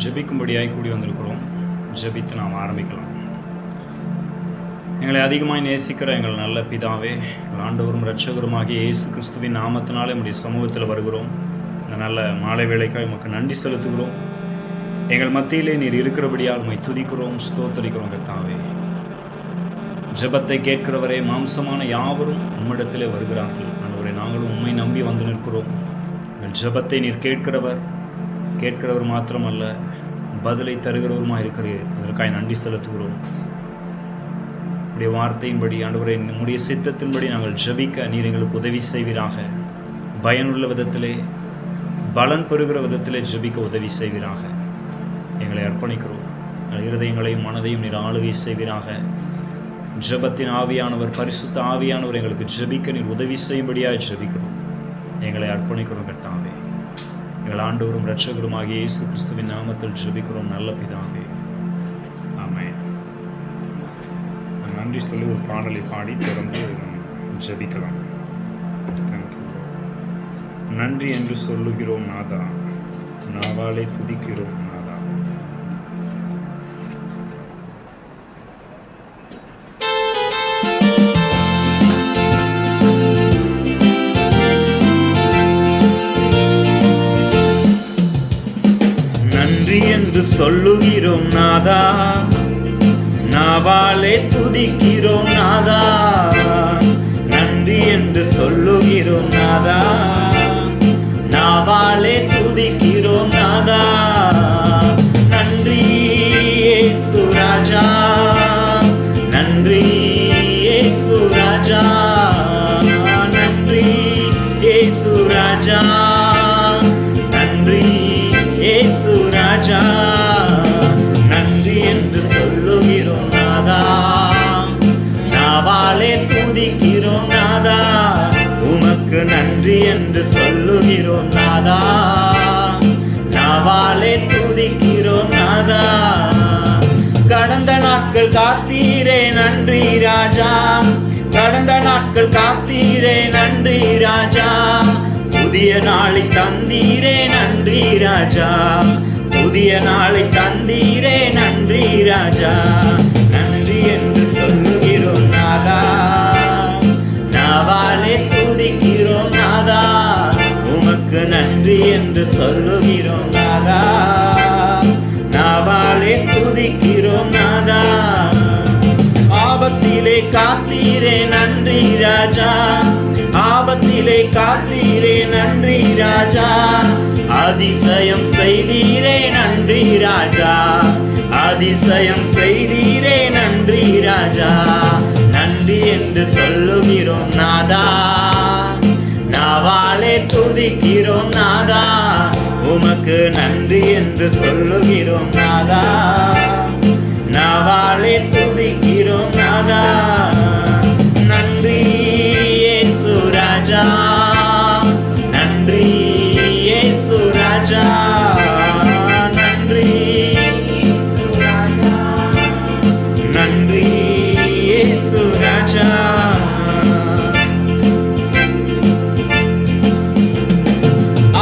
ஜெபிக்கும்படியாய் கூடி வந்திருக்கிறோம். ஜெபித்து நாம் ஆரம்பிக்கலாம். எங்களை அதிகமாய் நேசிக்கிற எங்கள் நல்ல பிதாவே, எங்கள் ஆண்டவரும் இரட்சகருமாகிய இயேசு கிறிஸ்துவின் நாமத்தினாலே நம்முடைய சமூகத்தில் வருகிறோம். இந்த நல்ல மாலை வேளைக்காக உமக்கு நன்றி செலுத்துகிறோம். எங்கள் மத்தியிலே நீர் இருக்கிறபடியால் உம்மை துதிக்கிறோம், ஸ்தோத்தரிக்கிறோம். கர்த்தாவே, ஜெபத்தை கேட்கிறவரே, மாம்சமான யாவரும் உம்மிடத்திலே வருகிறார்கள். ஆண்டவரே, நாங்களும் உம்மை நம்பி வந்து நிற்கிறோம். எங்கள் ஜெபத்தை நீர் கேட்கிறவர் மாத்திரமல்ல, பதிலை தருகிறவருமாக இருக்கிறீர். அதற்காக நன்றி செலுத்துகிறோம். உடைய வார்த்தையின்படி ஆண்டவரே, நம்முடைய சித்தத்தின்படி நாங்கள் ஜெபிக்க நீர் எங்களுக்கு உதவி செய்வீராக. பயனுள்ள விதத்திலே, பலன் பெறுகிற விதத்திலே ஜெபிக்க உதவி செய்வீராக. எங்களை அர்ப்பணிக்கிறோம். இருதயங்களையும் மனதையும் நீர் ஆளுகை செய்வீராக. ஜெபத்தின் ஆவியானவர், பரிசுத்த ஆவியானவர் எங்களுக்கு ஜெபிக்க நீர் உதவி செய்யும்படியாக ஜெபிக்கிறோம். எங்களை அர்ப்பணிக்கிறோம். கர்த்தாவே, எங்கள் ஆண்டவரும் இரட்சகருமாகிய இயேசு கிறிஸ்துவின் நாமத்தில் ஜெபிக்கிறோம் நல்ல பிதாவே, ஆமென். நன்றி சொல்லி ஒரு பாடலை பாடி தொடர்ந்து ஜெபிக்கலாம். நன்றி என்று சொல்லுகிறோம் நாதா, நாவாலே துதிக்கிறோம் நாதா. நன்றி என்று சொல்லுகிறோம் நாதா, நாவாலே துதிக்கிறோம் நாதா. நன்றி என்று சொல்லுகிறோம் நாதா, நாவாலே துதிக்கிறோம் நாதா. நன்றி இயேசு ராஜா, நன்றி இயேசு ராஜா, நன்றி இயேசு ராஜா, நன்றி இயேசு ராஜா. நன்றி என்று சொல்லுகிறோம் நாதா, நாவாலே துதிக்கிறோம் நாதா. உமக்கு நன்றி என்று சொல்லுகிறோம் நாதா, நாவாலே துதிக்கிறோம் நாதா. கடந்த நாட்கள் காத்தீரே நன்றி ராஜா, கடந்த நாட்கள் காத்தீரே நன்றி ராஜா. புதிய நாளை தந்தீரே நன்றி ராஜா, புதிய நாளை தந்தீரே நன்றி ராஜா. நன்றி என்று சொல்லுகிறோம் நாதா, நாவாலே துதிக்கிறோம் நாதா. உமக்கு நன்றி என்று சொல்லுகிறோம் நாதா, நாவாலே துதிக்கிறோம் நாதா. ஆபத்திலே காத்தீரே நன்றி ராஜா, ஆபத்திலே காத்தீரே நன்றி ராஜா. அதிசயம் செய்தீரே நன்றி ராஜா, அதிசயம் செய்தீரே நன்றி ராஜா. நன்றி என்று சொல்லுகிறோம் நாதா, நாவாலே துதிக்கிறோம் நாதா. உமக்கு நன்றி என்று சொல்லுகிறோம் நாதா, நாவாலே துதிக்கிறோம் நாதா. நன்றி இயேசு ராஜா, நன்றி இயேசு ராஜா, நன்றி இயேசு ராஜா, நன்றி இயேசு ராஜா.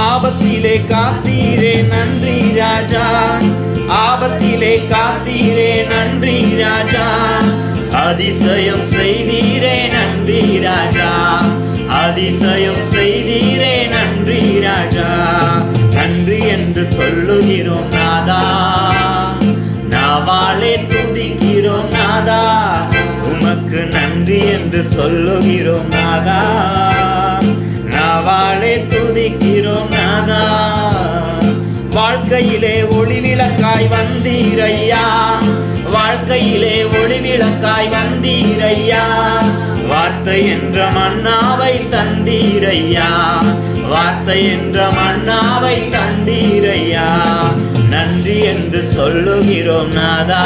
ஆபத்திலே காத்தீரே நன்றி ராஜா, ஆபத்திலே காத்தீரே நன்றி ராஜா. அதிசயம் செய்தீரே நன்றி ராஜா, அதிசயம் செய்தீரே நன்றி ராஜா. நன்றி என்று சொல்லுகிறோம் நாதா, நாவாலே துதிக்கிறோம் நாதா. உமக்கு நன்றி என்று சொல்லுகிறோம் நாதா, நாவாலே துதிக்கிறோம் நாதா. வாழ்க்கையிலே ஒளி விளக்காய் வந்தீரையா, வாழ்க்கையிலே ஒளி விளக்காய் வந்தீரையா. வார்த்தை என்ற மன்னாவை தந்தீரையா, வார்த்தை என்ற மன்னாவை தந்தீரையா. நன்றி என்று சொல்லுகிறோம் நாதா,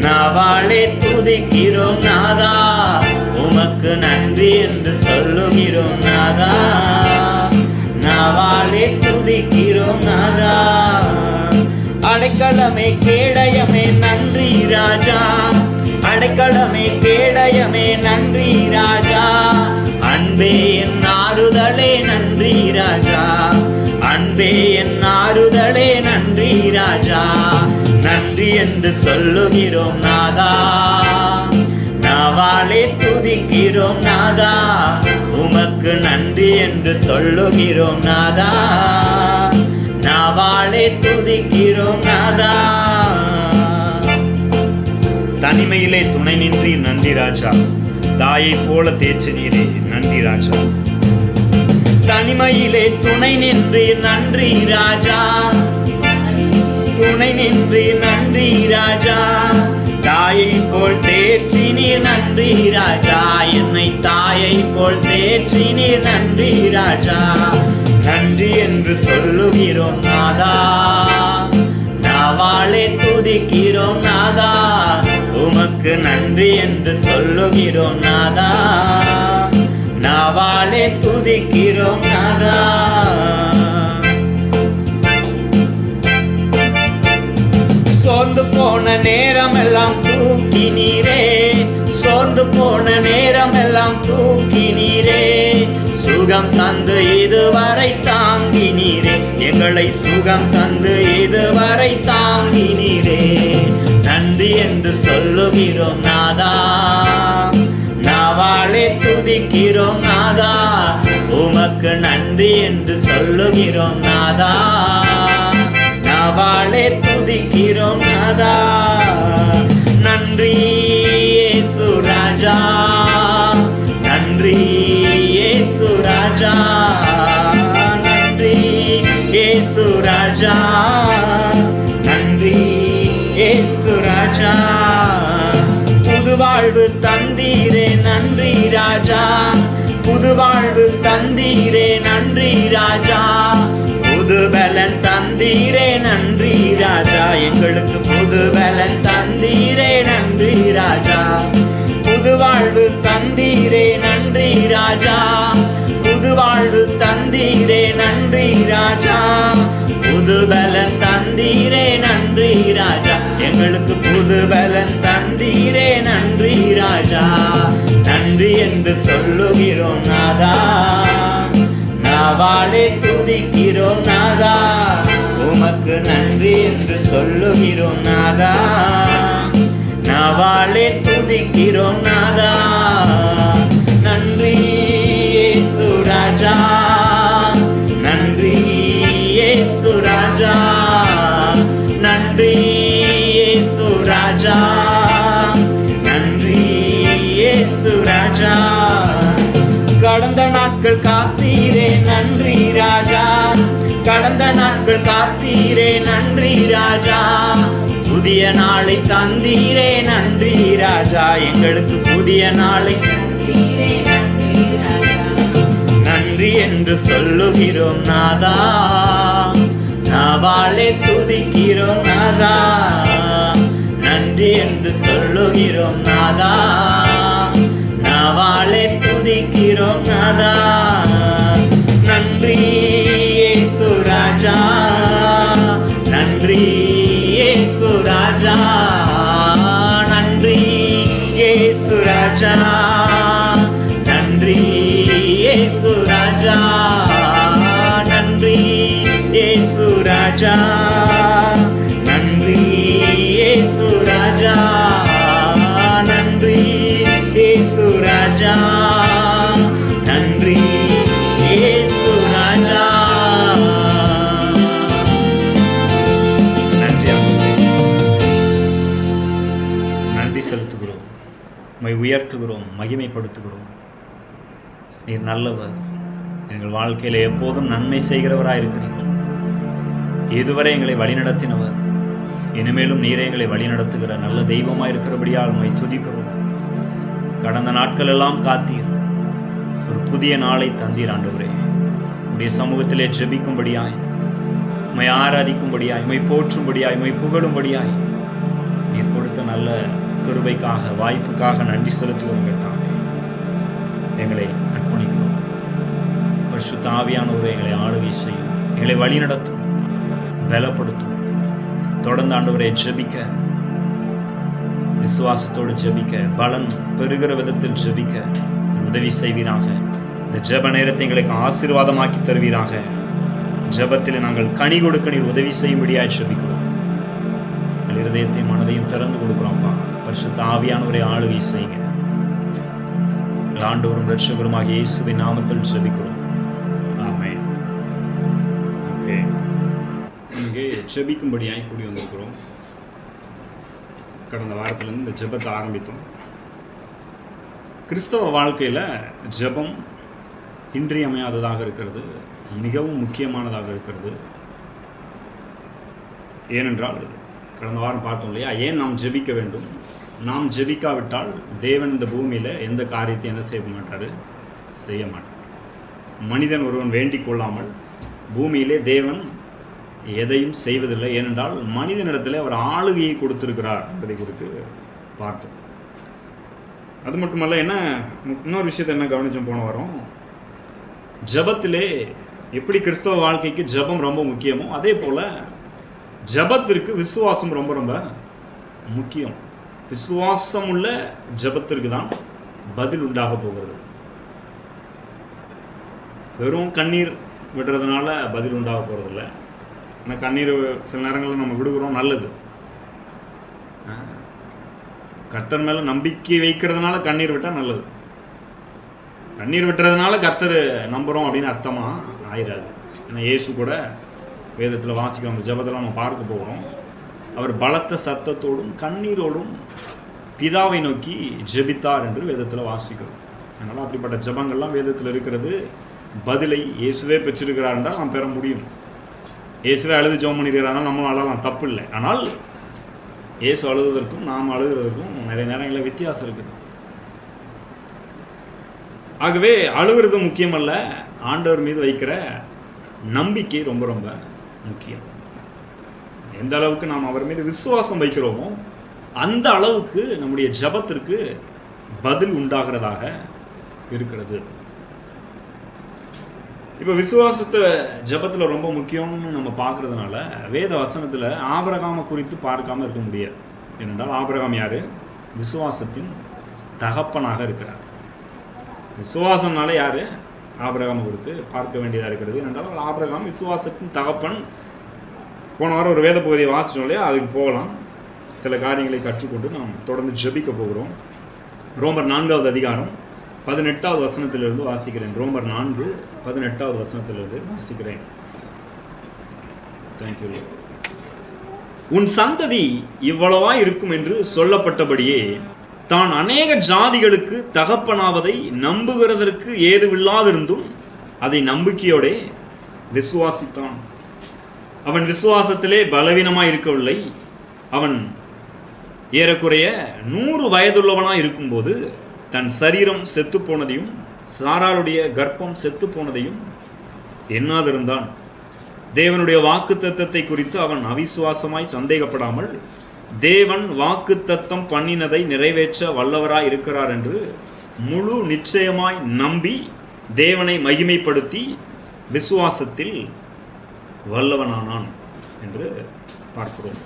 நாவாலே துதிக்கிறோம் நாதா. உமக்கு நன்றி என்று சொல்லுகிறோம் நாதா, நாவாலே துதிக்கிறோம் நாதா. அடைக்கலமே கேடயமே நன்றி ராஜா, அடைக்கலமே கேடயமே நன்றி ராஜா. அன்பே என் ஆறுதலே நன்றி ராஜா, அன்பே என் ஆறுதலே நன்றி ராஜா. நன்றி என்று சொல்லுகிறோம் நாதா, நாவாலே துதிக்கிறோம் நாதா. உமக்கு நன்றி என்று சொல்லுகிறோம் நாதா, நாவாலே துதிக்கிறோம் நாதா. தனிமையிலே துணை நின்றி நன்றி ராஜா, தாயை போல தேய்ச்சினீரே நன்றி ராஜா. தனிமையிலே துணை நின்றி நன்றி ராஜா, துணை நின்றி நன்றி ராஜா. தாயை போல் தேற்றினீர் நன்றி ராஜா, என்னை தாயை போல் தேற்றினீர் நன்றி ராஜா. நன்றி என்று சொல்லுகிறோம் நாதா, நாவாலே துதிக்கிறோம் நாதா. உமக்கு நன்றி என்று சொல்லுகிறோம் நாதா, நாவாலே துதிக்கிறோம் நாதா. சோர்ந்து போன நேரம் எல்லாம் தூக்கினீரே, சோர்ந்து போன நேரம் எல்லாம் தூக்கினீரே. சுகம் தந்து இதுவரை தாங்கினீரே, எங்களை சுகம் தந்து இதுவரை தாங்கினீரே. நன்றி என்று சொல்லுகிறோம் நாதா, நாவாலே துதிக்கிறோம் நாதா. உமக்கு நன்றி என்று சொல்லுகிறோம் நாதா, நாவாலே துதிக்கிறோம் நாதா. நன்றி இயேசு ராஜா, நன்றி இயேசு ராஜா, நன்றி இயேசு ராஜா, நன்றி இயேசு ராஜா. புது வாழ்வு தந்தீரே நன்றி ராஜா, புது வாழ்வு தந்தீரே நன்றி ராஜா. புது பலன் தந்தீரே நன்றி ராஜா, எங்களுக்கு புது பலன் தந்தீரே நன்றி ராஜா. புது வாழ்வு தந்தீரே நன்றி ராஜா, புது வாழ்வு தந்தீரே நன்றி ராஜா. புது பலன் தந்தீரே நன்றி ராஜா, எங்களுக்கு புது பலன் தந்தீரே நன்றி ராஜா. நன்றி என்று சொல்லுகிறோம் நாதா, நாவாலே துதிக்கிறோம் நாதா. உமக்கு நன்றி என்று சொல்லுகிறோம் நாதா, நாவாலே துதிக்கிறோம் நாதா. நன்றி இயேசு ராஜா, நன்றி இயேசு ராஜா, நன்றி இயேசு ராஜா, நன்றி இயேசு ராஜா. கடந்த நாட்கள் காத்தீரே நன்றி ராஜா, கடந்த நாட்கள் காத்தீரே நன்றி ராஜா. புதிய நாளை தந்தீரே நன்றி ராஜா, எங்களுக்கு புதிய நாளை தந்தீரே நன்றி ராஜா. நன்றி என்று சொல்லுகிறோம் நாதா, நாவாலே துதிக்கிறோம் நாதா. நன்றி என்று சொல்லுகிறோம் நாதா, நாவாலே துதிக்கிறோம் நாதா. நன்றி இயேசு ராஜா, நன்றி இயேசு ராஜா, நன்றி இயேசு ராஜா, நன்றி இயேசு ராஜா, நன்றி இயேசு ராஜா, நன்றி இயேசு ராஜா, நன்றி இயேசு ராஜா, நன்றி இயேசு ராஜா. நன்றி செலுத்துகிறோம், உம்மை உயர்த்துகிறோம், மகிமைப்படுத்துகிறோம். நீர் நல்லவர், எங்கள் வாழ்க்கையில் எப்போதும் நன்மை செய்கிறவராக இருக்கிறீர்கள். இதுவரை எங்களை வழிநடத்தினவர், இனிமேலும் நீரே எங்களை வழிநடத்துகிற நல்ல தெய்வமாக இருக்கிறபடியால் உம்மை துதிக்கிறோம். கடந்த நாட்கள் எல்லாம் காத்தீர், ஒரு புதிய நாளை தந்தீர் ஆண்டவரே. உம்முடைய சமூகத்திலே ஜெபிக்கும்படியாய், உம்மை ஆராதிக்கும்படியாய், உம்மை போற்றும்படியாய், உம்மை புகழும்படியாய் நீர் கொடுத்த நல்ல கிருபைக்காக, வாய்ப்புக்காக நன்றி செலுத்துவோம். தாமே எங்களை அர்ப்பணிக்கிறோம். பரிசுத்த ஆவியானவரே எங்களை ஆளுகை செய்யும், எங்களை வழிநடத்தும், பலப்படுத்தும். தொடர்ந்து ஆண்டவரை ஜெபிக்க, விசுவாசத்தோடு ஜெபிக்க, பலன் பெறுகிற விதத்தில் ஜெபிக்க உதவி செய்வீராக. இந்த ஜெப நேரத்தை எங்களுக்கு ஆசீர்வாதமாக்கி தருவீராக. ஜெபத்தில் நாங்கள் கனி கொடுக்க நீர் உதவி செய்யும்படியாய் ஜெபிக்கிறோம். இருதயத்தையும் மனதையும் திறந்து கொடுக்குறோம்ப்பா. பரிசுத்த ஆவியானவரை ஆளுகை செய்யுங்க. ஆண்டவரும் இரட்சகருமாகிய இயேசுவின் நாமத்தில் ஜெபிக்கிறோம். ஆமென். ஓகே, இங்கே ஜெபிக்கும்படியாய் கூடி வந்திருக்கிறோம். கடந்த வாரத்திலிருந்து இந்த ஜெபத்தை ஆரம்பித்தோம். கிறிஸ்தவ வாழ்க்கையில் ஜெபம் இன்றியமையாததாக இருக்கிறது, மிகவும் முக்கியமானதாக இருக்கிறது. ஏனென்றால் கடந்த வாரம் பார்த்தோம் இல்லையா, ஏன் நாம் ஜெபிக்க வேண்டும்? நாம் ஜெபிக்காவிட்டால் தேவன் இந்த பூமியில் எந்த காரியத்தை என்ன செய்ய மாட்டார்? செய்ய மாட்டார். மனிதன் ஒருவன் வேண்டிக் கொள்ளாமல் பூமியிலே தேவன் எதையும் செய்வதில்லை. ஏனென்றால் மனிதனிடத்தில் அவர் ஆளுகையை கொடுத்திருக்கிறார் என்பதை குறித்து பார்த்தோம். அது மட்டுமல்ல, என்ன இன்னொரு விஷயத்தை என்ன கவனிச்சோம் போன வாரம், ஜபத்திலே எப்படி கிறிஸ்தவ வாழ்க்கைக்கு ஜபம் ரொம்ப முக்கியமோ அதே போல் ஜபத்திற்கு விசுவாசம் ரொம்ப ரொம்ப முக்கியம். விசுவாசம் உள்ள ஜபத்திற்கு தான் பதில் உண்டாக போகிறது. வெறும் கண்ணீர் விடுறதுனால பதில் உண்டாக போகிறதில்ல. ஆனால் கண்ணீர் சில நேரங்களில் நம்ம விடுகிறோம், நல்லது. கர்த்தர் மேலே நம்பிக்கை வைக்கிறதுனால கண்ணீர் விட்டால் நல்லது. கண்ணீர் விட்டுறதுனால கர்த்தர் நம்புகிறோம் அப்படின்னு அர்த்தமாக ஆயிடாது. ஏன்னா இயேசு கூட வேதத்தில் வாசிக்கிறோம், அந்த ஜபத்தில் நம்ம பார்க்க போகிறோம். அவர் பலத்த சத்தத்தோடும் கண்ணீரோடும் பிதாவை நோக்கி ஜெபித்தார் என்று வேதத்தில் வாசிக்கிறோம். அதனால் அப்படிப்பட்ட ஜபங்கள்லாம் வேதத்தில் இருக்கிறது. பதிலை இயேசுவே பெற்றிருக்கிறார் என்றால் நாம் பெற முடியும். இயேசுவே அழுது ஜெபம் பண்ணியிருக்கிறார்கள், நம்மளும் அழலாம், தப்பு இல்லை. ஆனால் இயேசு அழுவதற்கும் நாம் அழுகிறதுக்கும் நிறைய நேரங்களில் வித்தியாசம் இருக்குது. ஆகவே அழுகிறது முக்கியமல்ல, ஆண்டவர் மீது வைக்கிற நம்பிக்கை ரொம்ப ரொம்ப முக்கியம். எந்த அளவுக்கு நாம் அவர் மீது விசுவாசம் வைக்கிறோமோ அந்த அளவுக்கு நம்முடைய ஜபத்திற்கு பதில் உண்டாகிறதாக இருக்கிறது. இப்போ விசுவாசத்தை ஜபத்தில் ரொம்ப முக்கியம்னு நம்ம பார்க்கறதுனால வேத வசனத்தில் ஆபிரகாமை குறித்து பார்க்காம இருக்க முடியாது. ஏனென்றால் ஆபிரகாம் யாரு? விசுவாசத்தின் தகப்பனாக இருக்கிறார். விசுவாசம்னால யாரு? ஆபிரகாமை குறித்து பார்க்க வேண்டியதாக இருக்கிறது. ஏனென்றால் ஆபிரகாம் விசுவாசத்தின் தகப்பன். போன வாரம் ஒரு வேத பகுதியை வாசிச்சோம் இல்லையா, அதுக்கு போகலாம். சில காரியங்களை கற்றுக்கொண்டு நாம் தொடர்ந்து ஜெபிக்க போகிறோம். ரோமர் 4வது அதிகாரம் 18வது வசனத்திலிருந்து வாசிக்கிறேன். ரோமர் 4:18வது வசனத்திலிருந்து வாசிக்கிறேன். தேங்க்யூ. உன் சந்ததி இவ்வளவா இருக்கும் என்று சொல்லப்பட்டபடியே தான் அநேக ஜாதிகளுக்கு தகப்பனாவதை நம்புகிறதற்கு ஏதுவில்லாதிருந்தும் அதை நம்பிக்கையோட விசுவாசித்தான். அவன் விசுவாசத்திலே பலவீனமாய் இருக்கவில்லை. அவன் ஏறக்குறைய 100 வயதுள்ளவனாய் இருக்கும்போது தன் சரீரம் செத்து போனதையும் சாராளுடைய கர்ப்பம் செத்து போனதையும் எண்ணாதிருந்தான். தேவனுடைய வாக்குத்தத்தத்தை குறித்து அவன் அவிசுவாசமாய் சந்தேகப்படாமல் தேவன் வாக்குத்தத்தம் பண்ணினதை நிறைவேற்ற வல்லவராய் இருக்கிறார் என்று முழு நிச்சயமாய் நம்பி தேவனை மகிமைப்படுத்தி விசுவாசத்தில் வல்லவனானான் என்று பார்க்கிறோம்.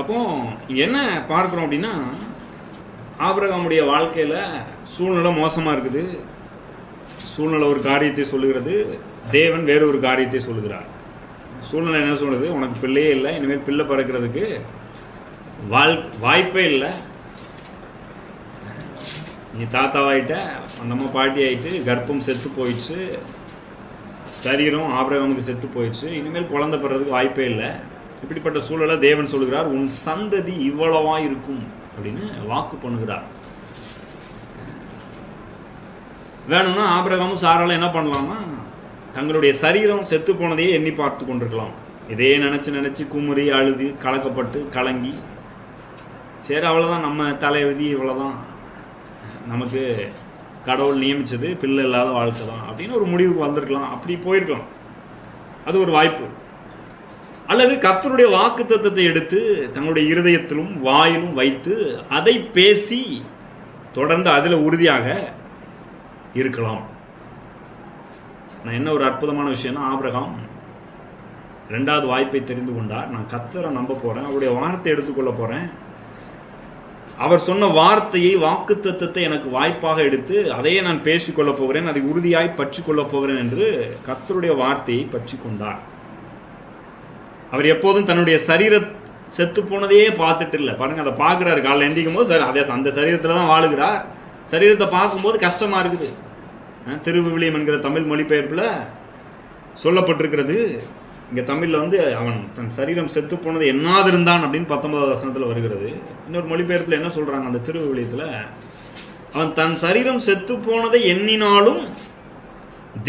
அப்போ என்ன பார்க்கிறோம் அப்படின்னா, ஆபிரகாமுடைய வாழ்க்கையில் சூழ்நிலை மோசமாக இருக்குது. சூழ்நிலை ஒரு காரியத்தை சொல்லுகிறது, தேவன் வேறு ஒரு காரியத்தை சொல்லுகிறார். சூழ்நிலை என்ன சொல்லுது? உனக்கு பிள்ளையே இல்லை, இனிமேல் பிள்ளை பிறக்கிறதுக்கு வாய்ப்பே இல்லை. நீ தாத்தாவாயிட்ட, அந்தம்மா பாட்டி ஆகிட்டு, கர்ப்பம் செத்து போயிடுச்சு, சரீரம் ஆபிரகாமுக்கு செத்து போயிடுச்சு, இனிமேல் குழந்தை பெறதுக்கு வாய்ப்பே இல்லை. இப்படிப்பட்ட சூழலை தேவன் சொல்லுகிறார், உன் சந்ததி இவ்வளவா இருக்கும் அப்படின்னு வாக்கு பண்ணுகிறார். வேணும்னா ஆபிரகாமும் சாராலும் என்ன பண்ணலாம்னா, தங்களுடைய சரீரம் செத்து போனதையே எண்ணி பார்த்து கொண்டிருக்கலாம். இதே நினச்சி குமுறி அழுது கலக்கப்பட்டு கலங்கி, சரி அவ்வளோதான், நம்ம தலைவிதி இவ்வளோதான், நமக்கு கடவுள் நியமித்தது பிள்ளை இல்லாத வாழ்க்கை தான் அப்படின்னு ஒரு முடிவுக்கு வந்திருக்கலாம். அப்படி போயிருக்கலாம், அது ஒரு வாய்ப்பு. அல்லது கர்த்தருடைய வாக்குத்தத்தத்தை எடுத்து தங்களுடைய இருதயத்திலும் வாயிலும் வைத்து அதை பேசி தொடர்ந்து அதில் உறுதியாக இருக்கலாம். நான் என்ன ஒரு அற்புதமான விஷயம்னா, ஆபிரகாம் 2வது வாய்ப்பை தெரிந்து கொண்டார். நான் கர்த்தரை நம்ப போகிறேன், அவருடைய வார்த்தை எடுத்துக்கொள்ள போகிறேன், அவர் சொன்ன வார்த்தையை வாக்குத்தத்தத்தை எனக்கு வாய்ப்பாக எடுத்து அதையே நான் பேசிக்கொள்ள போகிறேன், அதை உறுதியாய் பற்றி கொள்ள போகிறேன் என்று கர்த்தருடைய வார்த்தையை பற்றி கொண்டார். அவர் எப்போதும் தன்னுடைய சரீர செத்து போனதையே பார்த்துட்டு இல்லை பாருங்க. அதை பார்க்குறாரு காலையில் எந்திக்கும் போது சார் அதே அந்த சரீரத்தில் தான் வாழுகிறார். சரீரத்தை பார்க்கும்போது கஷ்டமாக இருக்குது. திருவிவிலியம் என்கிற தமிழ் மொழிபெயர்ப்பில் சொல்லப்பட்டிருக்கிறது. இங்கே தமிழில் வந்து அவன் தன் சரீரம் செத்து போனது என்னாது இருந்தான் அப்படின்னு 19வது வசனத்தில் வருகிறது. இன்னொரு மொழிபெயர்ப்பில் என்ன சொல்கிறாங்க அந்த திருவிவிலியத்தில், அவன் தன் சரீரம் செத்து போனதை எண்ணினாலும்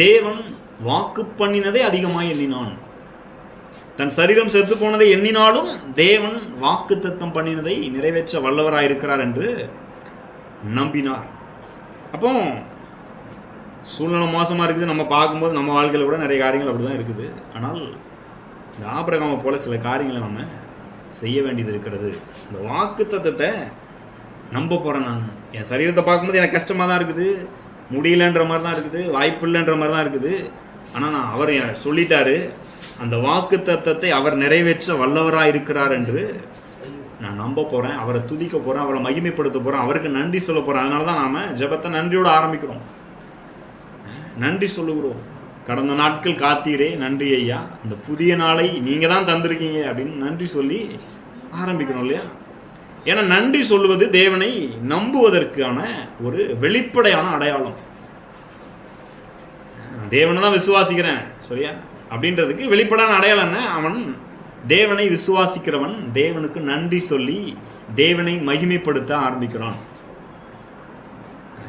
தேவன் வாக்கு பண்ணினதை அதிகமாக எண்ணினான். தன் சரீரம் செத்து போனதை எண்ணினாலும் தேவன் வாக்கு தத்தம் பண்ணினதை நிறைவேற்ற வல்லவராயிருக்கிறார் என்று நம்பினார். அப்போ சூழ்நிலை மோசமாக இருக்குது. நம்ம பார்க்கும்போது நம்ம வாழ்க்கையில் கூட நிறைய காரியங்கள் அப்படி தான் இருக்குது. ஆனால் இந்த ஆபிரகாமை போல சில காரியங்களை நம்ம செய்ய வேண்டியது இருக்கிறது. இந்த வாக்கு தத்தத்தை நம்ப போகிறேன். நான் என் சரீரத்தை பார்க்கும்போது எனக்கு கஷ்டமாக தான் இருக்குது, முடியலன்ற மாதிரி தான் இருக்குது, வாய்ப்பு இல்லைன்ற மாதிரி தான் இருக்குது. ஆனால் நான் அவர் சொல்லிட்டாரு, அந்த வாக்கு தத்தத்தை அவர் நிறைவேற்ற வல்லவராக இருக்கிறார் என்று நான் நம்ப போகிறேன். அவரை துதிக்க போகிறேன், அவரை மகிமைப்படுத்த போகிறேன், அவருக்கு நன்றி சொல்ல போகிறேன். அதனால தான் நாம் ஜெபத்தை நன்றியோடு ஆரம்பிக்கிறோம். நன்றி சொல்லுகிறோம். கடந்த நாட்கள் காத்தீரே, நன்றி ஐயா, இந்த புதிய நாளை நீங்கள் தான் தந்திருக்கீங்க அப்படின்னு நன்றி சொல்லி ஆரம்பிக்கணும் இல்லையா? ஏன்னா நன்றி சொல்லுவது தேவனை நம்புவதற்கான ஒரு வெளிப்படையான அடையாளம். தேவனை தான் விசுவாசிக்கிறேன் சரியா அப்படின்றதுக்கு வெளிப்படையான அடையாளம் என்ன? அவன் தேவனை விசுவாசிக்கிறவன் தேவனுக்கு நன்றி சொல்லி தேவனை மகிமைப்படுத்த ஆரம்பிக்கிறான்.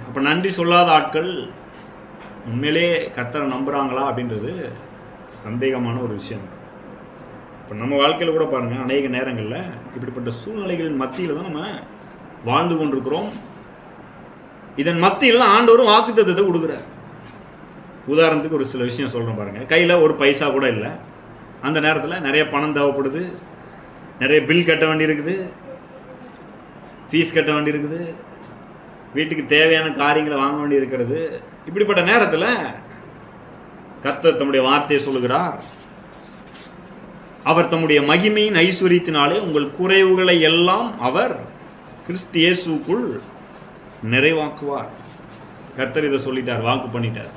அப்போ நன்றி சொல்லாத ஆட்கள் உண்மையிலே கர்த்தரை நம்புகிறாங்களா அப்படின்றது சந்தேகமான ஒரு விஷயம். இப்போ நம்ம வாழ்க்கையில் கூட பாருங்கள், அநேக நேரங்களில் இப்படிப்பட்ட சூழ்நிலைகளின் மத்தியில் தான் நம்ம வாழ்ந்து கொண்டிருக்கிறோம். இதன் மத்தியில் தான் ஆண்டவரும் வாக்குத்தத்தத்தை கொடுக்குறார். உதாரணத்துக்கு ஒரு சில விஷயம் சொல்கிறேன் பாருங்கள். கையில் ஒரு பைசா கூட இல்லை, அந்த நேரத்தில் நிறைய பணம் தேவைப்படுது, நிறைய பில் கட்ட வேண்டி இருக்குது, ஃபீஸ் கட்ட வேண்டி இருக்குது, வீட்டுக்கு தேவையான காரியங்களை வாங்க வேண்டி இருக்கிறது. இப்படிப்பட்ட நேரத்தில் கர்த்தர் தம்முடைய வார்த்தையை சொல்லுகிறார், அவர் தம்முடைய மகிமையின் ஐஸ்வரியத்தினாலே உங்கள் குறைவுகளை எல்லாம் அவர் கிறிஸ்து இயேசுக்குள் நிறைவாக்குவார். கர்த்தர் இதை சொல்லிட்டார், வாக்கு பண்ணிட்டார்.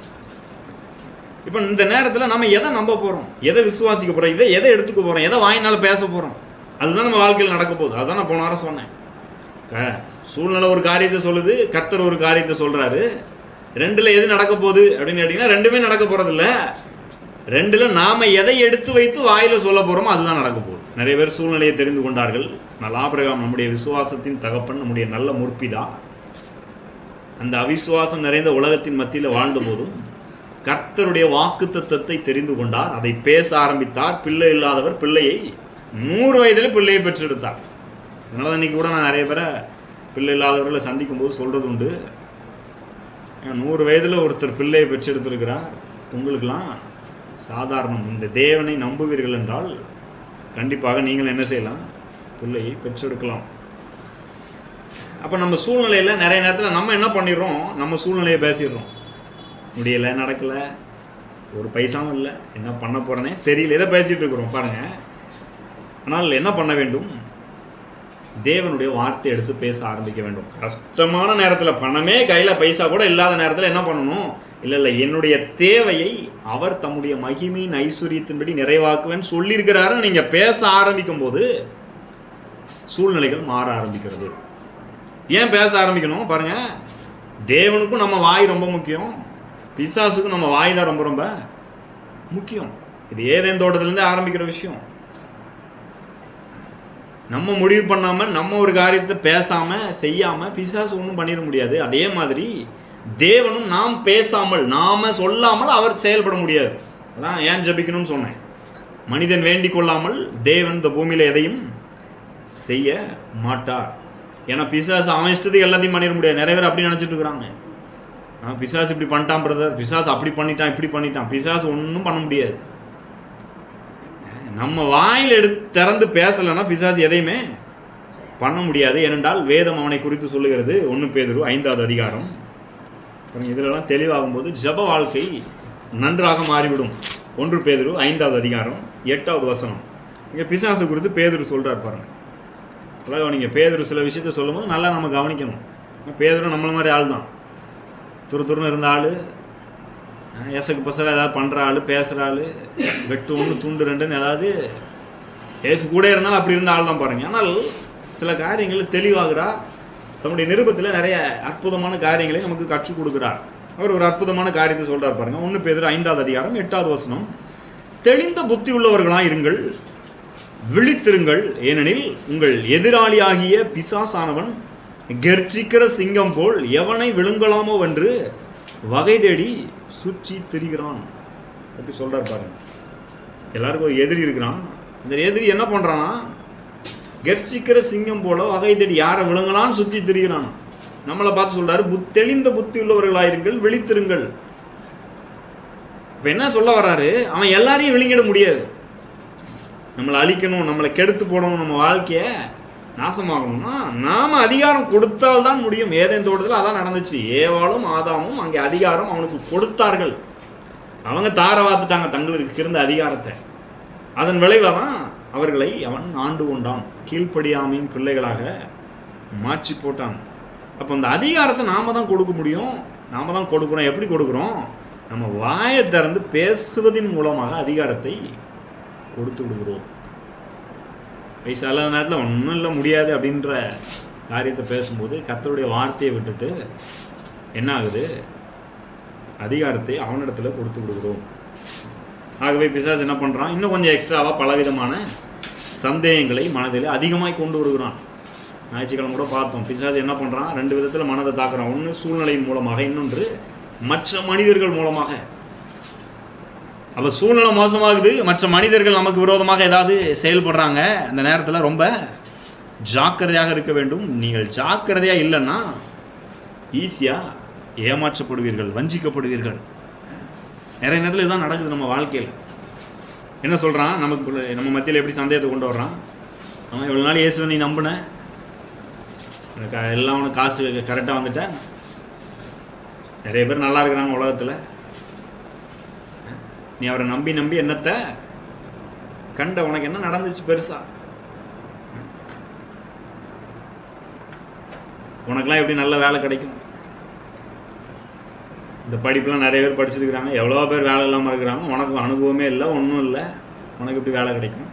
இப்போ இந்த நேரத்தில் நம்ம எதை நம்ப போகிறோம், எதை விசுவாசிக்க போகிறோம், இதை எதை எடுத்துக்க போகிறோம், எதை வாயினால பேச போகிறோம், அதுதான் நம்ம வாழ்க்கையில் நடக்க போகுது. அதுதான் நான் போன வாரம் சொன்னேன். சூழ்நிலை ஒரு காரியத்தை சொல்லுது, கர்த்தர் ஒரு காரியத்தை சொல்கிறாரு. ரெண்டில் எது நடக்க போகுது அப்படின்னு கேட்டிங்கன்னா ரெண்டுமே நடக்க போகிறதில்ல. ரெண்டில் நாம் எதை எடுத்து வைத்து வாயில் சொல்ல போகிறோமோ அதுதான் நடக்க போகுது. நிறைய பேர் சூழ்நிலையை தெரிந்து கொண்டார்கள். ஆபிரகாம் நம்முடைய விசுவாசத்தின் தகப்பன், நம்முடைய நல்ல முற்பிதா. அந்த அவிசுவாசம் நிறைந்த உலகத்தின் மத்தியில் வாழ்ந்த போதும் கர்த்தருடைய வாக்குத்தத்தத்தை தெரிந்து கொண்டார், அதை பேச ஆரம்பித்தார். பிள்ளை இல்லாதவர் பிள்ளையை 100 வயதில் பிள்ளையை பெற்றெடுத்தார். அதனால தான் இன்றைக்கி கூட நான் நிறைய பேரை பிள்ளை இல்லாதவர்களை சந்திக்கும் போது சொல்கிறது உண்டு, 100 வயதில் ஒருத்தர் பிள்ளையை பெற்றெடுத்திருக்கிறார், உங்களுக்கெல்லாம் சாதாரணம். இந்த தேவனை நம்புவீர்கள் என்றால் கண்டிப்பாக நீங்கள் என்ன செய்யலாம், பிள்ளையை பெற்றெடுக்கலாம். அப்போ நம்ம சூழ்நிலையில் நிறைய நேரத்தில் நம்ம என்ன பண்ணிடுறோம், நம்ம சூழ்நிலையை பேசிடுறோம். முடியலை, நடக்கலை, ஒரு பைசாவும் இல்லை, என்ன பண்ண போகிறேனே தெரியல, இதை பேசிகிட்டு இருக்கிறோம் பாருங்கள். ஆனால் என்ன பண்ண வேண்டும், தேவனுடைய வார்த்தை எடுத்து பேச ஆரம்பிக்க வேண்டும். கஷ்டமான நேரத்தில், பணமே கையில் பைசா கூட இல்லாத நேரத்தில் என்ன பண்ணணும், இல்லை என்னுடைய தேவையை அவர் தம்முடைய மகிமையின் ஐஸ்வரியத்தின்படி நிறைவாக்குவேன்னு சொல்லியிருக்கிறாருன்னு நீங்கள் பேச ஆரம்பிக்கும் போது சூழ்நிலைகள் மாற ஆரம்பிக்கிறது. ஏன் பேச ஆரம்பிக்கணும் பாருங்கள், தேவனுக்கும் நம்ம வாய் ரொம்ப முக்கியம், பிசாசுக்கும் நம்ம வாய் தான் ரொம்ப ரொம்ப முக்கியம். இது ஏதேன் தோட்டத்திலேருந்து ஆரம்பிக்கிற விஷயம். நம்ம முடிவு பண்ணாமல், நம்ம ஒரு காரியத்தை பேசாமல் செய்யாமல் பிசாசு ஒன்றும் பண்ணிட முடியாது. அதே மாதிரி தேவனும் நாம் பேசாமல், நாம் சொல்லாமல் அவர் செயல்பட முடியாது. அதான் ஏன் ஜபிக்கணும்னு சொன்னேன். மனிதன் வேண்டிக் கொள்ளாமல் தேவன் இந்த பூமியில் எதையும் செய்ய மாட்டார். ஏன்னா பிசாசு அவன் இஷ்டத்துக்கு எல்லாத்தையும் பண்ணிட முடியாது. நிறைய பேர் அப்படி நினச்சிட்டு இருக்கிறாங்க, பிசாசு இப்படி பண்ணிட்டான் பிரதர், பிசாசு அப்படி பண்ணிட்டான், இப்படி பண்ணிட்டான். பிசாசு ஒன்றும் பண்ண முடியாது. நம்ம வாயில் திறந்து பேசலைன்னா பிசாசு எதையுமே பண்ண முடியாது. ஏனென்றால் வேதம் அவனை குறித்து சொல்லுகிறது. 1 பேதுரு 5வது அதிகாரம். இதிலெல்லாம் தெளிவாகும் போது ஜப வாழ்க்கை நன்றாக மாறிவிடும். 1 பேதுரு 5வது அதிகாரம் 8வது வசனம். இங்கே பிசாசு குறித்து பேதுரு சொல்கிறார் பாருங்கள். அதாவது நீங்கள் பேதுரு சில விஷயத்த சொல்லும் போது நல்லா நம்ம கவனிக்கணும். பேதுரு நம்மள மாதிரி ஆள் தான், துருன்னு இருந்த ஆள், எசக்கு பசங்க ஏதாவது பண்ணுற ஆள், பேசுகிற ஆள், வெட்டு 1 துண்டு 2ன்னு ஏதாவது இயேசு கூட இருந்தாலும் அப்படி இருந்த ஆள் தான் பாருங்க. ஆனால் சில காரியங்கள் தெளிவாகிறார். தன்னுடைய நிருபத்தில் நிறைய அற்புதமான காரியங்களை நமக்கு கற்றுக் கொடுக்கிறார். அவர் ஒரு அற்புதமான காரியத்தை சொல்றார் பாருங்க. 1 பேதுரு 5வது அதிகாரம் 8வது வசனம், தெளிந்த புத்தி உள்ளவர்களாய் இருங்கள், விழித்திருங்கள், ஏனெனில் உங்கள் எதிராளியாகிய பிசாசானவன் கர்ஜிக்கிற சிங்கம் போல் எவனை விழுங்கலாமோ என்று வகை தேடி சுற்றி திரிகிறான். அப்படி சொல்றார் பாருங்க. எல்லாருக்கும் ஒரு எதிரி இருக்கிறான். இந்த எதிரி என்ன பண்றானா, கர்ஜிக்கிற சிங்கம் போல வகை தேடி யாரை விழுங்கலான்னு சுற்றி திரிகிறான். நம்மளை பார்த்து சொல்றாரு, தெளிந்த புத்தி உள்ளவர்களாயிருங்கள், விழித்திருங்கள். இப்ப என்ன சொல்ல வர்றாரு, அவன் எல்லாரையும் விழுங்கிட முடியாது. நம்மளை அழிக்கணும், நம்மளை கெடுத்து போடணும், நம்ம வாழ்க்கைய நாசமாகணும்னா நாம அதிகாரம் கொடுத்தால்தான் முடியும். ஏதேன் தோட்டத்தில் அதான் நடந்துச்சு. ஏவாளும் ஆதாமும் அங்கே அதிகாரம் அவனுக்கு கொடுத்தார்கள். அவங்க தார வாத்துட்டாங்க தங்களுக்கு இருந்த அதிகாரத்தை. அதன் விளைவாக அவர்களை அவன் ஆண்டு கொண்டான், கீழ்ப்படியாமையின் பிள்ளைகளாக மாற்றி போட்டான். அப்போ அந்த அதிகாரத்தை நாம தான் கொடுக்க முடியும். நாம தான் கொடுக்குறோம். எப்படி கொடுக்குறோம்? நம்ம வாயை திறந்து பேசுவதின் மூலமாக அதிகாரத்தை கொடுத்து விடுகிறோம். சில நேரத்தில் ஒன்றும் இல்லை, முடியாது அப்படின்ற காரியத்தை பேசும்போது கர்த்தருடைய வார்த்தையை விட்டுட்டு என்ன ஆகுது, அதிகாரத்தை அவனிடத்துல கொடுத்து விடுகிறோம். ஆகவே பிசாசு என்ன பண்ணுறான், இன்னும் கொஞ்சம் எக்ஸ்ட்ராவாக பலவிதமான சந்தேகங்களை மனதில் அதிகமாய் கொண்டு வருகிறான். ஞாயிற்றுக்கிழமை கூட பார்த்தோம். பிசாசு என்ன பண்ணுறான், 2 விதத்தில் மனதை தாக்குறான். ஒன்று சூழ்நிலையின் மூலமாக, இன்னொன்று மற்ற மனிதர்கள் மூலமாக. அப்போ சூழ்நிலை மோசமாகுது, மற்ற மனிதர்கள் நமக்கு விரோதமாக ஏதாவது செயல்படுறாங்க. அந்த நேரத்தில் ரொம்ப ஜாக்கிரதையாக இருக்க வேண்டும். நீங்கள் ஜாக்கிரதையாக இல்லைன்னா ஈஸியாக ஏமாற்றப்படுவீர்கள், வஞ்சிக்கப்படுவீர்கள். நிறைய நேரத்தில் இதுதான் நடக்குது நம்ம வாழ்க்கையில். என்ன சொல்கிறான், நம்ம மத்தியில் எப்படி சந்தேகத்தை கொண்டு வர்றான். அவன் இவ்வளோ நாள் இயேசுவை நீ நம்பின, எனக்கு எல்லாம் உனக்கு காசு கரெக்டாக வந்துட்டேன். நிறைய பேர் நல்லா இருக்கிறாங்க உலகத்தில். நீ அவரை நம்பி நம்பி என்னத்தை கண்ட, உனக்கு என்ன நடந்துச்சு பெருசா? உனக்கெல்லாம் எப்படி நல்ல வேலை கிடைக்கும்? இந்த படிப்புலாம் நிறைய பேர் படிச்சிருக்கிறாங்க, எவ்வளோ பேர் வேலை இல்லாமல் இருக்கிறாங்க. உனக்கு அனுபவமே இல்லை, ஒன்றும் இல்லை, உனக்கு எப்படி வேலை கிடைக்கும்?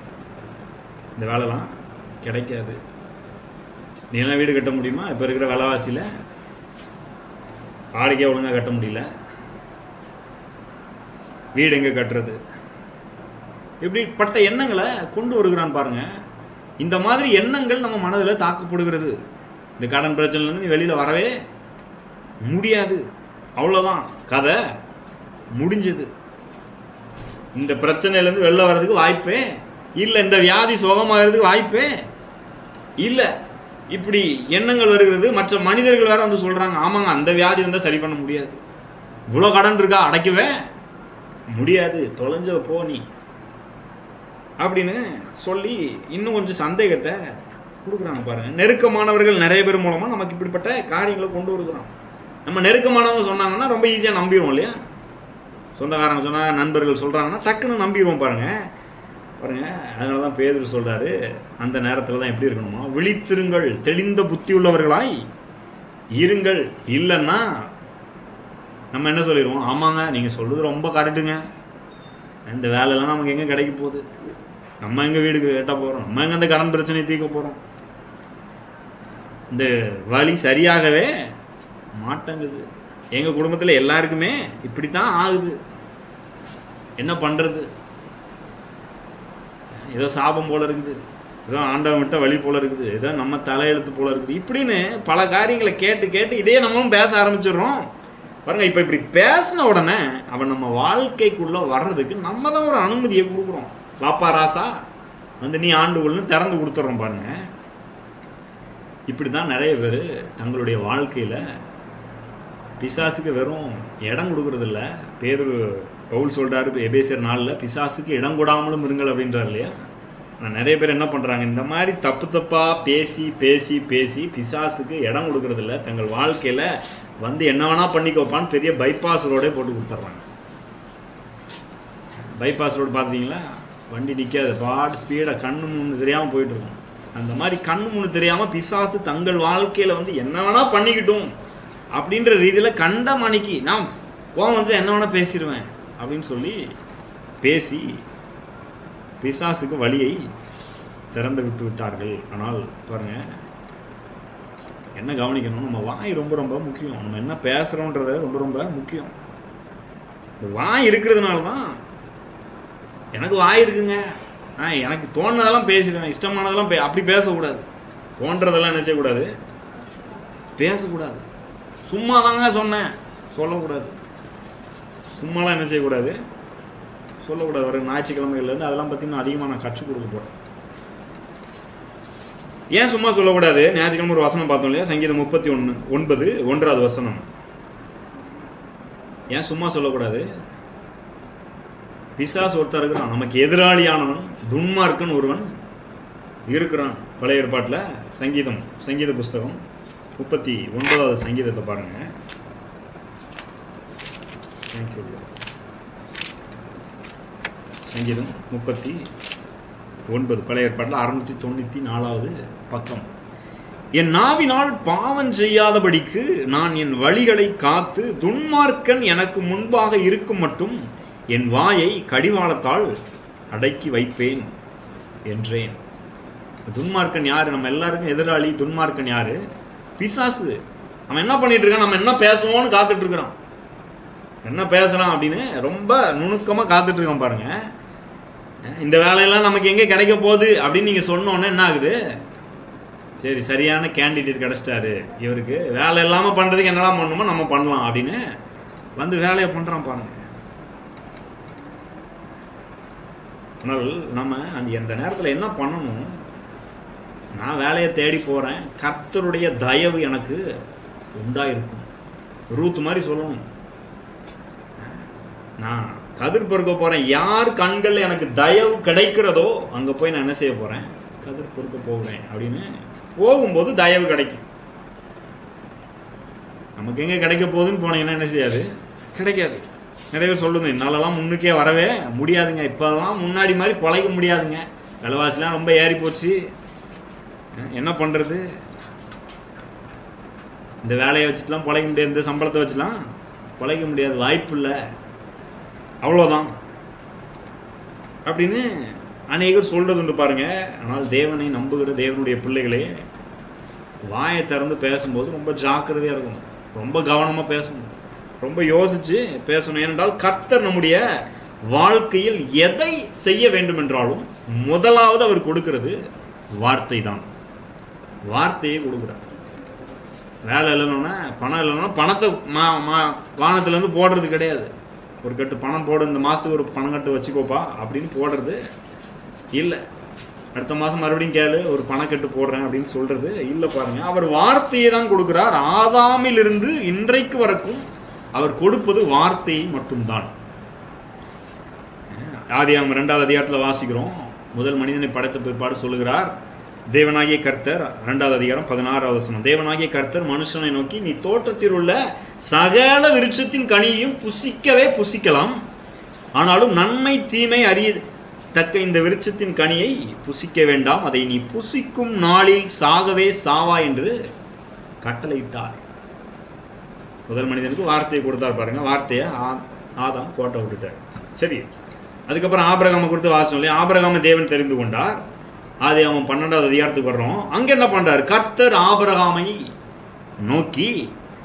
இந்த வேலைலாம் கிடைக்காது. நீ எல்லாம் வீடு கட்ட முடியுமா? இப்போ இருக்கிற விலைவாசியில் வாடகையாக ஒழுங்காக கட்ட முடியல, வீடு எங்கே கட்டுறது? இப்படிப்பட்ட எண்ணங்களை கொண்டு வருகிறான் பாருங்க. இந்த மாதிரி எண்ணங்கள் நம்ம மனதில் தாக்கப்படுகிறது. இந்த கடன் பிரச்சனைலேருந்து நீ வெளியில் வரவே முடியாது, அவ்வளோதான், கதை முடிஞ்சது. இந்த பிரச்சனையிலேருந்து வெளில வர்றதுக்கு வாய்ப்பே இல்லை, இந்த வியாதி சுகமாகிறதுக்கு வாய்ப்பே இல்லை. இப்படி எண்ணங்கள் வருகிறது. மற்ற மனிதர்கள் வேற வந்து சொல்கிறாங்க, ஆமாங்க அந்த வியாதி வந்தால் சரி பண்ண முடியாது, இவ்வளோ கடன் இருக்கா, அடைக்கவே முடியாது, தொலைஞ்ச போ நீ அப்படின்னு சொல்லி இன்னும் கொஞ்சம் சந்தேகத்தை கொடுக்குறாங்க பாருங்க. நெருக்கமானவர்கள் நிறைய பேர் மூலமாக நமக்கு இப்படிப்பட்ட காரியங்களை கொண்டு வருகிறோம். நம்ம நெருக்கமானவங்க சொன்னாங்கன்னா ரொம்ப ஈஸியாக நம்பிடுவோம் இல்லையா? சொந்தக்காரங்க சொன்னாங்க, நண்பர்கள் சொல்கிறாங்கன்னா டக்குன்னு நம்பிடுவோம் பாருங்க. அதனால தான் பேதுரு சொல்கிறாரு, அந்த நேரத்தில் தான் எப்படி இருக்கணுமா, விழித்திருங்கள், தெளிந்த புத்தி உள்ளவர்களாய் இருங்கள். இல்லைன்னா நம்ம என்ன சொல்லிடுவோம், ஆமாங்க நீங்கள் சொல்கிறது ரொம்ப கரெக்டுங்க, இந்த வேலையெல்லாம் நமக்கு எங்கே கிடைக்க போகுது, நம்ம எங்கே வீடு கட்ட போகிறோம், நம்ம எங்கே அந்த கடன் பிரச்சனையை தீர்க்க போகிறோம், இந்த வழி சரியாகவே மாட்டேங்குது, எங்கள் குடும்பத்தில் எல்லாருக்குமே இப்படி தான் ஆகுது, என்ன பண்ணுறது, ஏதோ சாபம் போல் இருக்குது, ஏதோ ஆண்டவன் விட்ட வழி போல் இருக்குது, ஏதோ நம்ம தலையெழுத்து போல் இருக்குது, இப்படின்னு பல காரியங்களை கேட்டு கேட்டு இதே நம்மளும் பேச ஆரம்பிச்சிடுறோம் பாருங்க. இப்போ இப்படி பேசின உடனே அவன் நம்ம வாழ்க்கைக்குள்ளே வர்றதுக்கு நம்ம தான் ஒரு அனுமதியை கொடுக்குறோம். வாப்பா ராசா வந்து நீ ஆண்டுகள்னு திறந்து கொடுத்துட்றோம் பாருங்க. இப்படி தான் நிறைய பேர் தங்களுடைய வாழ்க்கையில் பிசாசுக்கு வெறும் இடம் கொடுக்குறதில்ல. பவுல் சொல்கிறாரு எபேசியர் 4 பிசாசுக்கு இடம் கொடாமலும் இருங்கள் அப்படின்றார் இல்லையா? ஆனால் நிறைய பேர் என்ன பண்ணுறாங்க, இந்த மாதிரி தப்பு தப்பாக பேசி பேசி பேசி பிசாசுக்கு இடம் கொடுக்கறதில்ல. தங்கள் வாழ்க்கையில் வந்து என்ன வேணால் பண்ணிக்கோப்பான்னு பெரிய பைபாஸ் ரோடே போட்டு கொடுத்துட்றாங்க. பைபாஸ் ரோடு பார்த்தீங்களா, வண்டி நிற்காது, பாட்டு ஸ்பீடாக கண்ணு முன்னு தெரியாமல் போயிட்டுருக்கோம். அந்த மாதிரி கண்ணு முன்னு தெரியாமல் பிசாசு தங்கள் வாழ்க்கையில் வந்து என்ன வேணால் பண்ணிக்கிட்டும் அப்படின்ற ரீதியில் கண்ட மணிக்கு நான் வந்து என்ன வேணால் பேசிடுவேன் அப்படின்னு சொல்லி பேசி பிசாசுக்கு வழியை திறந்து விட்டு விட்டார்கள். ஆனால் பாருங்க, என்ன கவனிக்கணும், நம்ம வாய் ரொம்ப ரொம்ப முக்கியம். நம்ம என்ன பேசுகிறோன்றது ரொம்ப ரொம்ப முக்கியம். வாய் இருக்கிறதுனால தான். எனக்கு வாய் இருக்குங்க, எனக்கு தோணுனதெல்லாம் பேசிடுவேன், இஷ்டமானதெல்லாம் அப்படி பேசக்கூடாது. தோன்றதெல்லாம் என்ன செய்யக்கூடாது, பேசக்கூடாது. சும்மா தாங்க சொன்னேன் சொல்லக்கூடாது. சும்மாலாம் என்ன செய்யக்கூடாது, சொல்லக்கூடாது. வர ஞாயிற்றுக்கிழமைகள்லேருந்து அதெல்லாம் பற்றி நான் அதிகமாக நான் கற்றுக் கொடுக்க போகிறேன். ஏன் சும்மா சொல்லக்கூடாது? ஞாயிற்றுக்கிழமை ஒரு வசனம் பார்த்தோம் இல்லையா, சங்கீதம் 31:9 1வது வசனம். ஏன் சும்மா சொல்லக்கூடாது? பிசாசு ஒருத்தர் இருக்கிறான், நமக்கு எதிராளியானவன், துன்மார்க்கன் ஒருவன் இருக்கிறான். பழைய ஏற்பாட்டில் சங்கீத புஸ்தகம் 39வது சங்கீதத்தை பாருங்க. சங்கீதம் 39 பழைய ஏற்பாட்டில் 694வது பக்கம். என் நாவினால் பாவம் செய்யாதபடிக்கு நான் என் வழிகளை காத்து துன்மார்க்கன் எனக்கு முன்பாக இருக்கும் மட்டும் என் வாயை கடிவாளத்தால் அடக்கி வைப்பேன் என்றேன். துன்மார்க்கன் யாரு? நம்ம எல்லாருக்கும் எதிராளி. துன்மார்க்கன் யாரு? பிசாசு. அவன் என்ன பண்ணிட்டு இருக்கான், நம்ம என்ன பேசுவோம்னு காத்துட்டு இருக்கிறான். என்ன பேசுறான் அப்படின்னு ரொம்ப நுணுக்கமாக காத்துட்டு இருக்கான் பாருங்க. இந்த வேலையெல்லாம் நமக்கு எங்கே கிடைக்க போகுது அப்படின்னு நீங்கள் சொன்னோன்னே என்ன ஆகுது, சரி சரியான கேண்டிடேட் கிடச்சிட்டாரு, இவருக்கு வேலை இல்லாமல் பண்ணுறதுக்கு என்னெல்லாம் பண்ணணுமோ நம்ம பண்ணலாம் அப்படின்னு வந்து வேலையை பண்ணுறான் பாருங்க. ஆனால் நம்ம அந்த நேரத்தில் என்ன பண்ணணும், நான் வேலையை தேடி போகிறேன், கர்த்தருடைய தயவு எனக்கு உண்டாயிருக்கும். ரூத் மாதிரி சொல்லணும், நான் கதிர் பொறுக்க போகிறேன், யார் கண்களில் எனக்கு தயவு கிடைக்கிறதோ அங்கே போய் நான் என்ன செய்ய போகிறேன், கதிர் பொறுக்க போகிறேன் அப்படின்னு போகும்போது தயவு கிடைக்கும். நமக்கு எங்கே கிடைக்க போகுதுன்னு போனீங்கன்னா என்ன செய்யாது, கிடைக்காது. நிறைய பேர் சொல்லுங்க, என்னாலலாம் முன்னுக்கே வரவே முடியாதுங்க, இப்போலாம் முன்னாடி மாதிரி பழக முடியாதுங்க, விலைவாசிலாம் ரொம்ப ஏறி போச்சு, என்ன பண்ணுறது, இந்த வேலையை வச்சுட்டுலாம் பழக முடியாது, இந்த சம்பளத்தை வச்சுலாம் பழக முடியாது, வாய்ப்பு இல்லை, அவ்வளோதான் அப்படின்னு அநேகர் சொல்கிறது உண்டு பாருங்க. ஆனால் தேவனை நம்புகிற தேவனுடைய பிள்ளைகளே, வாயை திறந்து பேசும்போது ரொம்ப ஜாக்கிரதையாக இருக்கணும், ரொம்ப கவனமாக பேசணும், ரொம்ப யோசித்து பேசணும். ஏனென்றால் கர்த்தர் நம்முடைய வாழ்க்கையில் எதை செய்ய வேண்டும் என்றாலும் முதலாவது அவர் கொடுக்கிறது வார்த்தை தான். வார்த்தையை கொடுக்குறார். வேலை இல்லைன்னா, பணம் இல்லைன்னா பணத்தை வானத்துலேருந்து போடுறது கிடையாது. ஒரு கட்டு பணம் போடு, இந்த மாதத்துக்கு ஒரு பணம் கட்டு வச்சுக்கோப்பா அப்படின்னு போடுறது இல்லை. அடுத்த மாதம் மறுபடியும் கேளு, ஒரு பணக்கட்டு போடுறேன் அப்படின்னு சொல்கிறது இல்லை. பாருங்கள், அவர் வார்த்தையை தான் கொடுக்குறார். ஆதாமிலிருந்து இன்றைக்கு வரைக்கும் அவர் கொடுப்பது வார்த்தையை மட்டும்தான். ஆதியாகமம் 2வது அதிகாரத்தில் வாசிக்கிறோம், முதல் மனிதனை படைத்த பிற்பாடு சொல்லுகிறார், தேவனாகிய கர்த்தர் 2வது அதிகாரம் 16வது வசனம், தேவனாகிய கர்த்தர் மனுஷனை நோக்கி, நீ தோட்டத்தில் உள்ள சகல விருட்சத்தின் கனியையும் புசிக்கலாம், ஆனாலும் நன்மை தீமை அறியத்தக்க இந்த விருட்சத்தின் கனியை புசிக்க வேண்டாம், அதை நீ புசிக்கும் நாளில் சாகவே சாவா என்று கட்டளையிட்டார். முதல் மனிதனுக்கு வார்த்தையை கொடுத்தார் பாருங்க. வார்த்தையை ஆதாம் கோட்டை விட்டுட்டார். சரி, அதுக்கப்புறம் ஆபிரகாமை கொடுத்து வாசம் இல்லையா, ஆபிரகாமை தேவன் தெரிந்து கொண்டார். அது அவன் 12வது அதிகாரத்துக்கு வர்றோம். அங்கே என்ன பண்ணுறார், கர்த்தர் ஆபிரகாமை நோக்கி,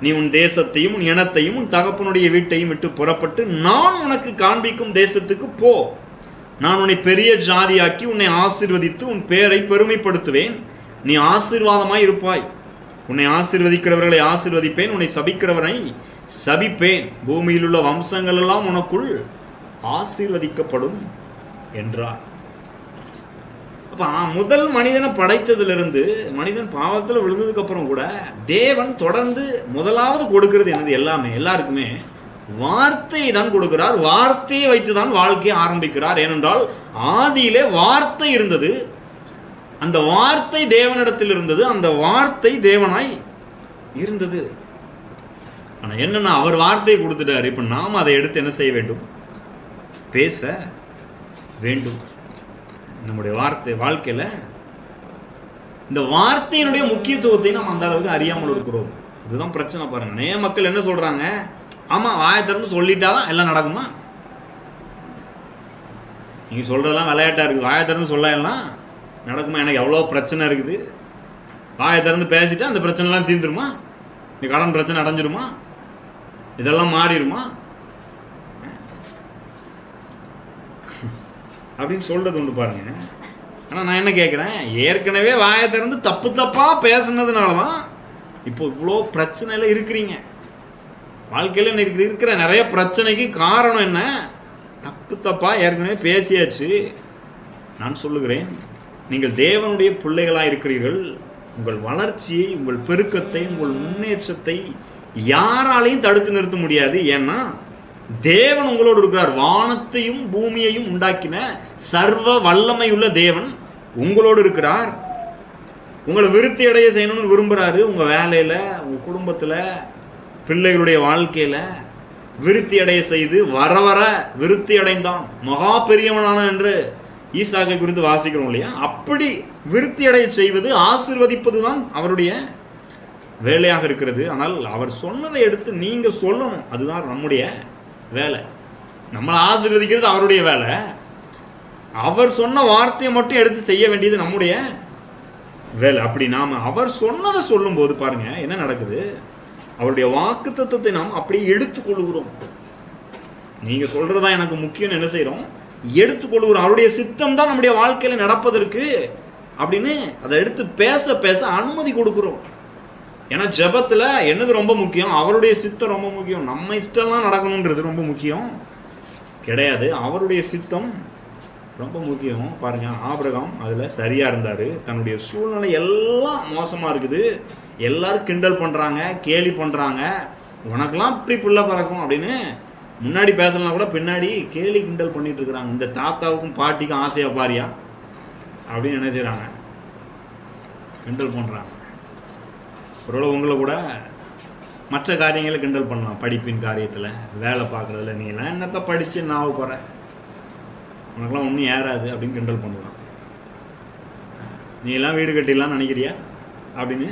நீ உன் தேசத்தையும் உன் இனத்தையும் உன் தகப்பனுடைய வீட்டையும் விட்டு புறப்பட்டு நான் உனக்கு காண்பிக்கும் தேசத்துக்கு போ. நான் உன்னை பெரிய ஜாதியாக்கி உன்னை ஆசீர்வதித்து உன் பேரை பெருமைப்படுத்துவேன். நீ ஆசீர்வாதமாய் இருப்பாய். உன்னை ஆசீர்வதிக்கிறவர்களை ஆசீர்வதிப்பேன், உன்னை சபிக்கிறவனை சபிப்பேன். பூமியில் உள்ள வம்சங்கள் எல்லாம் உனக்குள் ஆசீர்வதிக்கப்படும் என்றார். அப்போ முதல் மனிதனை படைத்ததிலிருந்து மனிதன் பாவத்தில் விழுந்ததுக்கு அப்புறம் கூட தேவன் தொடர்ந்து முதலாவது கொடுக்கிறது என்னது, எல்லாருக்குமே வார்த்தையை தான் கொடுக்கிறார். வார்த்தையை வைத்து தான் வாழ்க்கையை ஆரம்பிக்கிறார். ஏனென்றால் ஆதியிலே வார்த்தை இருந்தது, அந்த வார்த்தை தேவனிடத்தில் இருந்தது, அந்த வார்த்தை தேவனாய் இருந்தது. ஆனால் என்னன்னா, அவர் வார்த்தையை கொடுத்துட்டார். இப்போ நாம் அதை எடுத்து என்ன செய்ய வேண்டும், பேச வேண்டும். நம்முடைய வாழ்க்கையில் இந்த வார்த்தையினுடைய முக்கியத்துவத்தை நாம் அந்த அளவுக்கு அறியாமல் இருக்கிறோம். இதுதான் பிரச்சனை பாருங்க. நிறைய மக்கள் என்ன சொல்றாங்க, ஆமா வாயை திறந்து சொல்லிட்டாதான் எல்லாம் நடக்குமா? நீங்க சொல்றதெல்லாம் விளையாட்டா இருக்கு, வாயை திறந்து சொல்லலாம் நடக்குமா? எனக்கு எவ்வளோ பிரச்சனை இருக்குது, வாயை திறந்து பேசிட்டு அந்த பிரச்சனைலாம் தீர்ந்துருமா? இந்த கடன் பிரச்சனை அடைஞ்சிருமா? இதெல்லாம் மாறிடுமா அப்படின்னு சொல்றது உண்டு பாருங்க. ஆனால் நான் என்ன கேட்குறேன், ஏற்கனவே வாயை திறந்து தப்பு தப்பாக பேசுனதுனால தான் இப்போ இவ்வளோ பிரச்சனையில் இருக்கிறீங்க. வாழ்க்கையில் இருக்கிற நிறைய பிரச்சனைக்கு காரணம் என்ன? தப்பு தப்பாக ஏற்கனவே பேசியாச்சு. நான் சொல்லுகிறேன், நீங்கள் தேவனுடைய பிள்ளைகளாக இருக்கிறீர்கள். உங்கள் வளர்ச்சியை, உங்கள் பெருக்கத்தை, உங்கள் முன்னேற்றத்தை யாராலையும் தடுத்து நிறுத்த முடியாது. ஏன்னா தேவன் உங்களோடு இருக்கிறார். வானத்தையும் பூமியையும் உண்டாக்கின சர்வ வல்லமையுள்ள தேவன் உங்களோடு இருக்கிறார். உங்களை விருத்தி அடைய செய்யணும்னு விரும்புகிறாரு. உங்கள் வேலையில், உங்கள் குடும்பத்தில், பிள்ளைகளுடைய வாழ்க்கையில் விருத்தி அடைய செய்து வர வர விருத்தி அடைந்தான், மகா பெரியவனான என்று ஈசாக்கை குறித்து வாசிக்கிறோம் இல்லையா? அப்படி விருத்தி அடைய செய்வது, ஆசீர்வதிப்பது தான் அவருடைய வேலையாக இருக்கிறது. ஆனால் அவர் சொன்னதை எடுத்து நீங்கள் சொல்லணும். அதுதான் நம்முடைய வேலை. நம்மளை ஆசீர்வதிக்கிறது அவருடைய வேலை. அவர் சொன்ன வார்த்தையை மட்டும் எடுத்து செய்ய வேண்டியது நம்முடைய வேலை. அப்படி நாம் அவர் சொன்னதை சொல்லும்போது பாருங்க என்ன நடக்குது, அவருடைய வாக்கு தத்துவத்தை நாம் அப்படியே எடுத்துக்கொள்கிறோம். நீங்கள் சொல்கிறதா எனக்கு முக்கியம், என்ன செய்கிறோம்? எடுத்துக்கொள்கிறோம். அவருடைய சித்தம் தான் நம்முடைய வாழ்க்கையில் நடப்பதற்கு அப்படின்னு அதை எடுத்து பேச பேச அனுமதி கொடுக்குறோம். ஏன்னா ஜெபத்தில் என்னது ரொம்ப முக்கியம்? அவருடைய சித்தம் ரொம்ப முக்கியம். நம்ம இஷ்டம்லாம் நடக்கணுன்றது ரொம்ப முக்கியம் கிடையாது. அவருடைய சித்தம் ரொம்ப முக்கியம். பாருங்க, ஆபிரகாம் அதில் சரியாக இருந்தார். தன்னுடைய சூழ்நிலை எல்லாம் மோசமாக இருக்குது, எல்லாரும் கிண்டல் பண்ணுறாங்க, கேலி பண்ணுறாங்க, உனக்கெல்லாம் இப்படி பிள்ளை பறக்கும் அப்படின்னு முன்னாடி பேசலாம் கூட பின்னாடி கேலி கிண்டல் பண்ணிட்டு இருக்கிறாங்க. இந்த தாத்தாவுக்கும் பாட்டிக்கும் ஆசையாக பாரியா அப்படின்னு என்ன செய்கிறாங்க, கிண்டல் பண்ணுறாங்க. ஒருவேளை உங்களை கூட மற்ற காரியங்களை கிண்டல் பண்ணலாம். படிப்பின் காரியத்தில், வேலை பார்க்குறதுல, நீ எல்லாம் என்னத்தை படித்து நான் போகிற, உனக்கெல்லாம் ஒன்றும் ஏறாது அப்படின்னு கிண்டல் பண்ணலாம். நீ எல்லாம் வீடு கட்டிடலாம்னு நினைக்கிறியா அப்படின்னு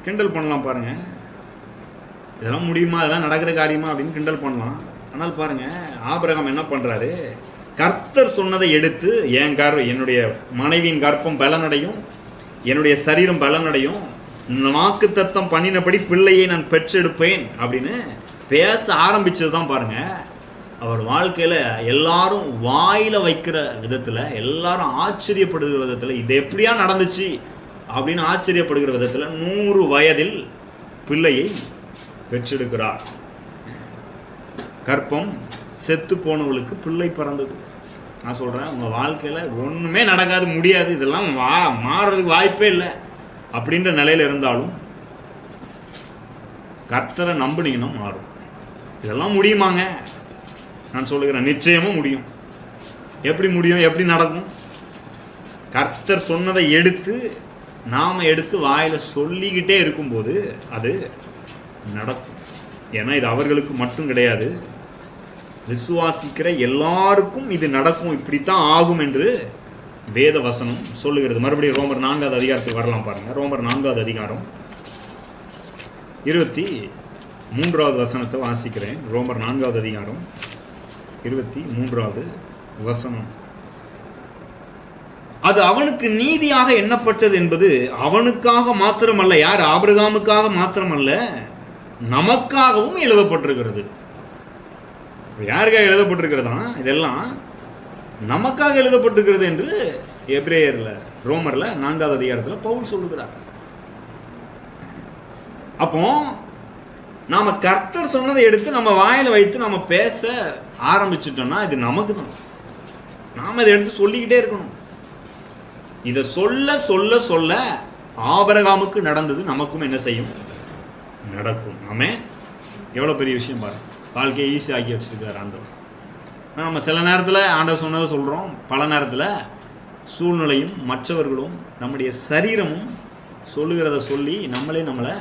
கிண்டல் பண்ணலாம். பாருங்கள், இதெல்லாம் முடியுமா, இதெல்லாம் நடக்கிற காரியமா அப்படின்னு கிண்டல் பண்ணலாம். ஆனால் பாருங்கள், ஆபிரகாம் என்ன பண்ணுறாரு, கர்த்தர் சொன்னதை எடுத்து என்னுடைய மனைவியின் கர்ப்பம் பலனடையும், என்னுடைய சரீரம் பலனடையும், வாக்கு தத்தம் பண்ணினபடி பிள்ளையை நான் பெற்றெடுப்பேன் அப்படின்னு பேச ஆரம்பிச்சது தான் பாருங்க அவர் வாழ்க்கையில் எல்லாரும் வாயில் வைக்கிற விதத்தில், எல்லாரும் ஆச்சரியப்படுகிற விதத்தில், இது எப்படியா நடந்துச்சு அப்படின்னு ஆச்சரியப்படுகிற விதத்தில் 100 வயதில் பிள்ளையை பெற்றெடுக்கிறார். கற்பம் செத்து போனவளுக்கு பிள்ளை பிறந்தது. நான் சொல்கிறேன், உங்கள் வாழ்க்கையில் ஒன்றுமே நடக்காது, முடியாது, இதெல்லாம் மாறுறதுக்கு வாய்ப்பே இல்லை அப்படின்ற நிலையில் இருந்தாலும் கர்த்தரை நம்பினீங்கன்னா மாறும். இதெல்லாம் முடியுமாங்க? நான் சொல்லுகிறேன், நிச்சயமும் முடியும். எப்படி முடியும், எப்படி நடக்கும்? கர்த்தர் சொன்னதை எடுத்து நாம் எடுத்து வாயில் சொல்லிக்கிட்டே இருக்கும்போது அது நடக்கும். ஏன்னா இது அவர்களுக்கு மட்டும் கிடையாது, விசுவாசிக்கிற எல்லாருக்கும் இது நடக்கும், இப்படித்தான் ஆகும் என்று வேத வசனம் சொல்லுகிறது. மறுபடியும் ரோமர் 4வது அதிகாரத்துக்கு வரலாம் பாருங்க. ரோமர் 4வது அதிகாரம் 23வது வசனத்தை வாசிக்கிறேன். ரோமர் 4வது அதிகாரம் 23வது வசனம். அது அவனுக்கு நீதியாக எண்ணப்பட்டது என்பது அவனுக்காக மாத்திரமல்ல, யார்? ஆபிரகாமுக்காக மாத்திரமல்ல, நமக்காகவும் எழுதப்பட்டிருக்கிறது. யாருக்காக எழுதப்பட்டிருக்கிறதா? இதெல்லாம் நமக்காக எழுதப்பட்டிருக்கிறது என்று எபிரேயர்ல, ரோமர்ல 4வது அதிகாரத்தில் பவுல் சொல்லுகிறார். அப்போ நாம கர்த்தர் சொன்னதை எடுத்து நம்ம வாயில வைத்து நம்ம பேச ஆரம்பிச்சுட்டோம்னா இது நமக்கு தான். நாம இதை எடுத்து சொல்லிக்கிட்டே இருக்கணும். இதை சொல்ல சொல்ல சொல்ல ஆபிரகாமுக்கு நடந்தது நமக்கும் என்ன செய்யும்? நடக்கும். ஆமென். எவ்வளவு பெரிய விஷயம் பாருங்க. வாழ்க்கையை ஈஸி ஆக்கி வச்சிருக்காரு ஆண்டவர். நம்ம சில நேரத்தில் ஆண்டவர் சொன்னதை சொல்கிறோம், பல நேரத்தில் சூழ்நிலையும் மற்றவர்களும் நம்முடைய சரீரமும் சொல்லுகிறத சொல்லி நம்மளை